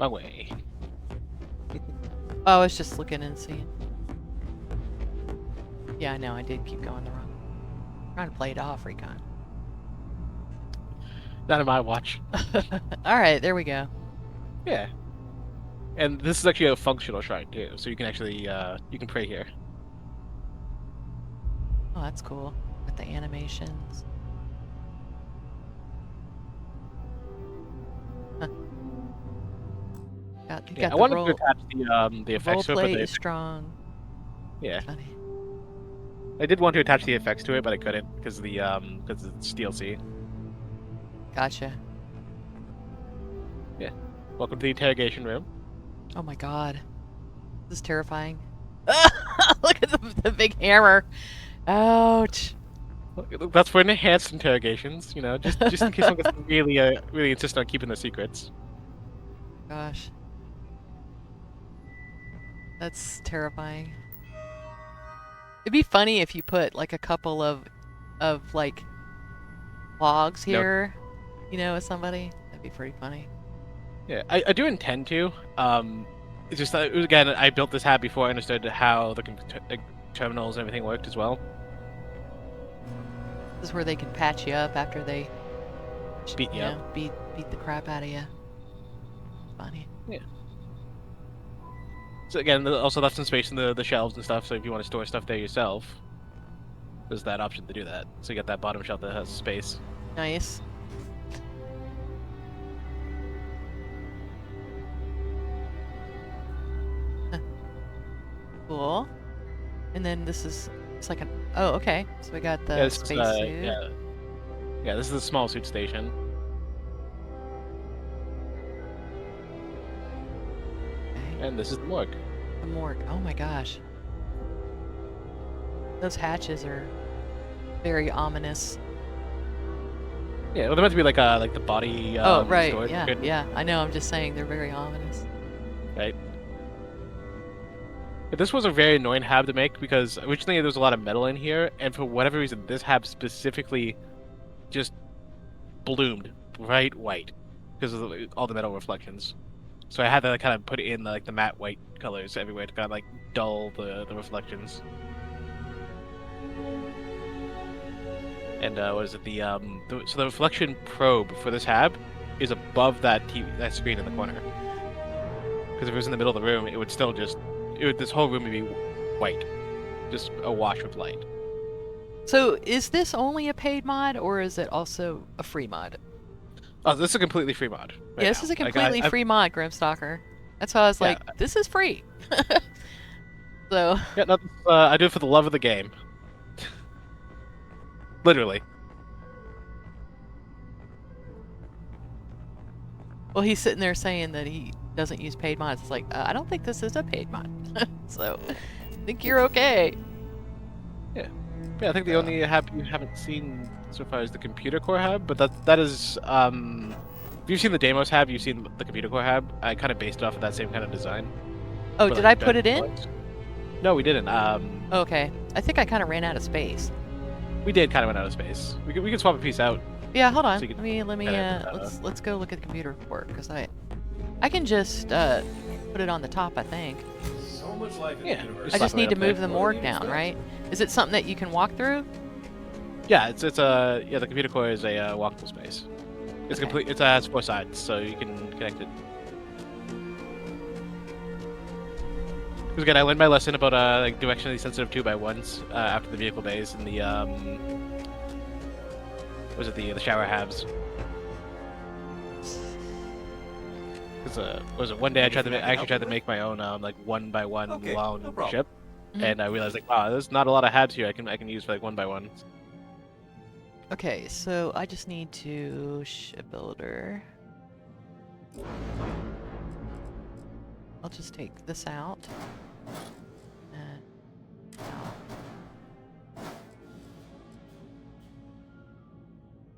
My way. Oh, I was just looking and seeing. Yeah, I know. I did keep going the wrong. Trying to play it off, Recon. Not in my watch. All right, there we go. Yeah. And this is actually a functional shrine too, so you can actually you can pray here. Oh, that's cool. With the animations. Huh. You Yeah, got I the wanted to roll. attach the The effects to it, roleplay but is strong. yeah, Funny. I did want to attach the effects to it, but I couldn't because it's DLC. Gotcha. Yeah. Welcome to the interrogation room. Oh my god. This is terrifying. Look at the big hammer. Ouch. That's for enhanced interrogations, you know, just in case someone gets really insistent on keeping their secrets. Gosh. That's terrifying. It'd be funny if you put like a couple of like logs here, you know, with somebody. That'd be pretty funny. Yeah, I do intend to. It's just that, again, I built this hab before I understood how the terminals and everything worked as well. This is where they can patch you up after they Beat you up. know, beat the crap out of you. Funny. Yeah. So again, also left some space in the shelves and stuff, so if you want to store stuff there yourself, there's that option to do that. So you get that bottom shelf that has space. Nice. Cool. And then this is, it's like an, oh, okay. So we got the spacesuit. Yeah, this is a small suit station. Okay. And this is the morgue. The morgue. Oh my gosh. Those hatches are very ominous. Yeah, well, they're meant to be like the body. Oh, right. storage. Yeah, yeah. I know. I'm just saying they're very ominous. Right. Yeah, this was a very annoying hab to make because originally there was a lot of metal in here, and for whatever reason, this hab specifically just bloomed bright white because of all the metal reflections. So I had to kind of put it in like the matte white colors everywhere to kind of like dull the reflections. And what is it? So the reflection probe for this hab is above that that screen in the corner. Because if it was in the middle of the room, it would still just this whole room would be white, just awash with light. So is this only a paid mod or is it also a free mod? Oh, this is a completely free mod. Yeah, this is a completely free mod, Grimstalker. That's why I was like, this is free. So. Yeah, no, I do it for the love of the game. Literally. Well, he's sitting there saying that he doesn't use paid mods. It's like, I don't think this is a paid mod. So, I think you're okay. Yeah. Yeah, I think the only hab you haven't seen so far is the computer core hab, but that is if you've seen the Deimos hab, you've seen the computer core hab. I kind of based it off of that same kind of design. Oh, did I put it in? No, we didn't. Okay. I think I kind of ran out of space. We did kind of run out of space. We can swap a piece out. Yeah, hold on. So let me let's go look at the computer work because I can just put it on the top, I think. So much life in the universe. I just need to move the What morgue is down, that? right? Is it something that you can walk through? Yeah, the computer core is a walkable space. It's complete. It has 4 sides, so you can connect it. Because again, I learned my lesson about like directionally sensitive 2x1s after the vehicle bays and the the shower habs. Because one day I actually tried to make my own like 1x1 long no problem. ship, and I realized like wow, there's not a lot of habs here I can use for like 1x1. Okay, so I just need to shipbuilder. I'll just take this out. And out.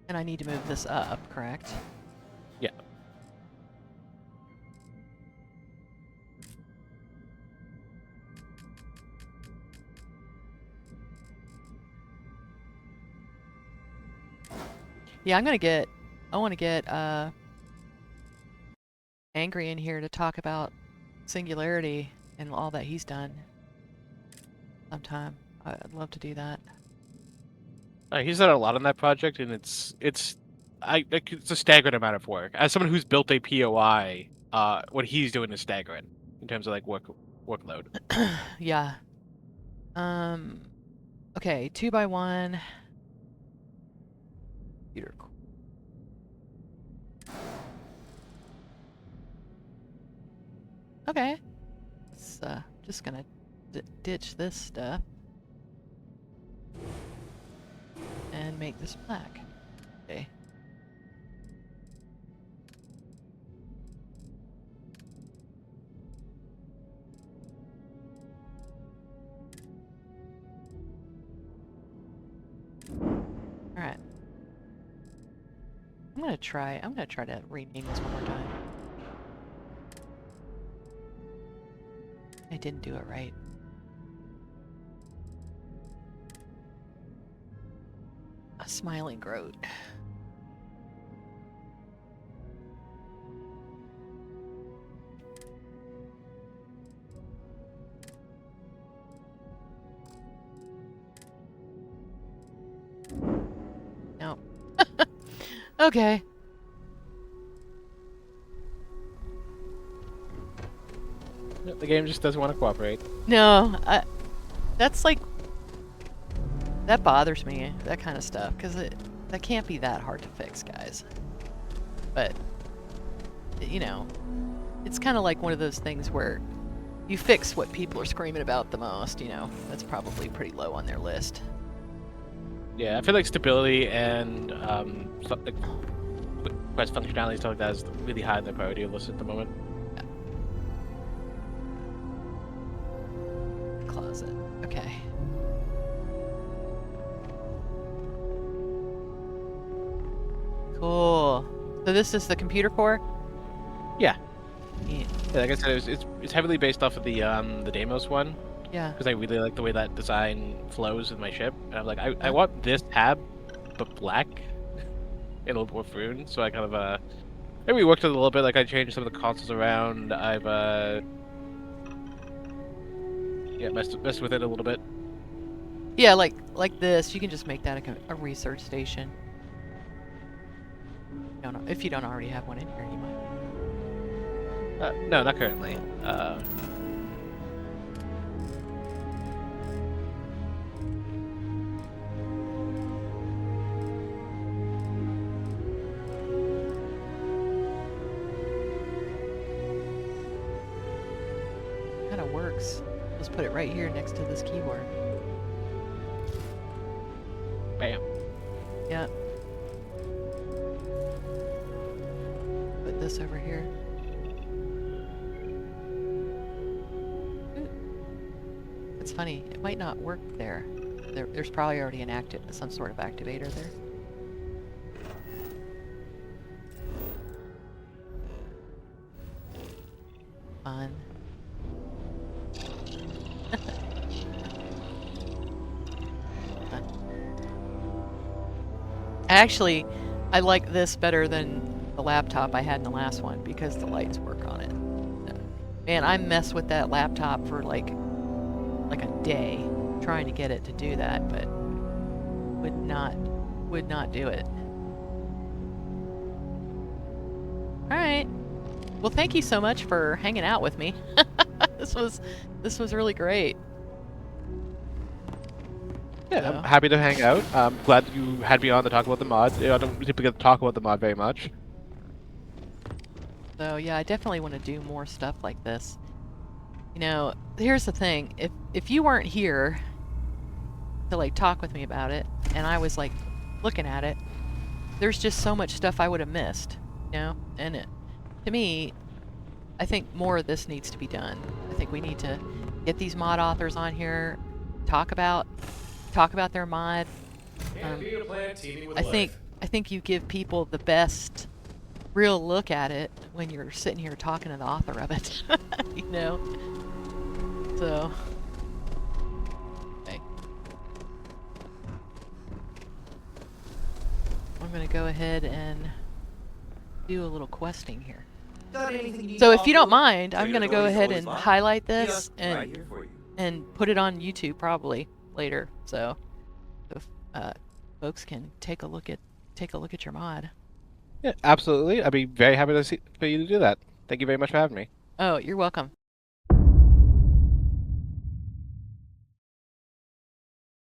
And I need to move this up, correct? Yeah. Yeah, I want to get Angry in here to talk about Singularity and all that he's done. Sometime. I'd love to do that. He's done a lot on that project, and it's a staggering amount of work. As someone who's built a POI, what he's doing is staggering in terms of like workload. Yeah. Okay, 2x1. Computer. Okay. Let's just gonna ditch this stuff and make this black. Okay. Alright. I'm gonna try to rename this one more time. I didn't do it right. A smiling groat. No. Okay. The game just doesn't want to cooperate. No, that's like, that bothers me, that kind of stuff, because that can't be that hard to fix, guys. But, you know, it's kind of like one of those things where you fix what people are screaming about the most, you know. That's probably pretty low on their list. Yeah, I feel like stability and like quest functionality stuff like that is really high on the priority list at the moment. Closet. Okay. Cool. So this is the computer core? Yeah. Yeah. Yeah, like I said, it's heavily based off of the Deimos one. Yeah. Because I really like the way that design flows with my ship. And I'm like, I want this tab, but black and a little more Varuun. So I kind of maybe worked it a little bit. Like I changed some of the consoles around. I've yeah, messed with it a little bit. Yeah, like this. You can just make that a research station. If you don't already have one in here, you might. No, not currently. Kind of works. Let's put it right here next to this keyboard. Bam. Yeah. Put this over here. Ooh. It's funny. It might not work there. There's probably already some sort of activator there. Fun. Actually, I like this better than the laptop I had in the last one because the lights work on it. Man, I messed with that laptop for like a day trying to get it to do that, but would not do it. All right. Well, thank you so much for hanging out with me. This was really great. Yeah, I'm happy to hang out. I'm glad you had me on to talk about the mod. I don't typically get to talk about the mod very much. So yeah, I definitely want to do more stuff like this. You know, here's the thing. If you weren't here to like talk with me about it, and I was like looking at it, there's just so much stuff I would have missed, you know? And to me, I think more of this needs to be done. I think we need to get these mod authors on here, talk about their mod. I think you give people the best real look at it when you're sitting here talking to the author of it. You know? So okay. I'm gonna go ahead and do a little questing here. So if you don't mind, I'm gonna go ahead and highlight this and put it on YouTube probably later, so if folks can take a look at your mod. Yeah, absolutely. I'd be very happy for you to do that. Thank you very much for having me. Oh, you're welcome.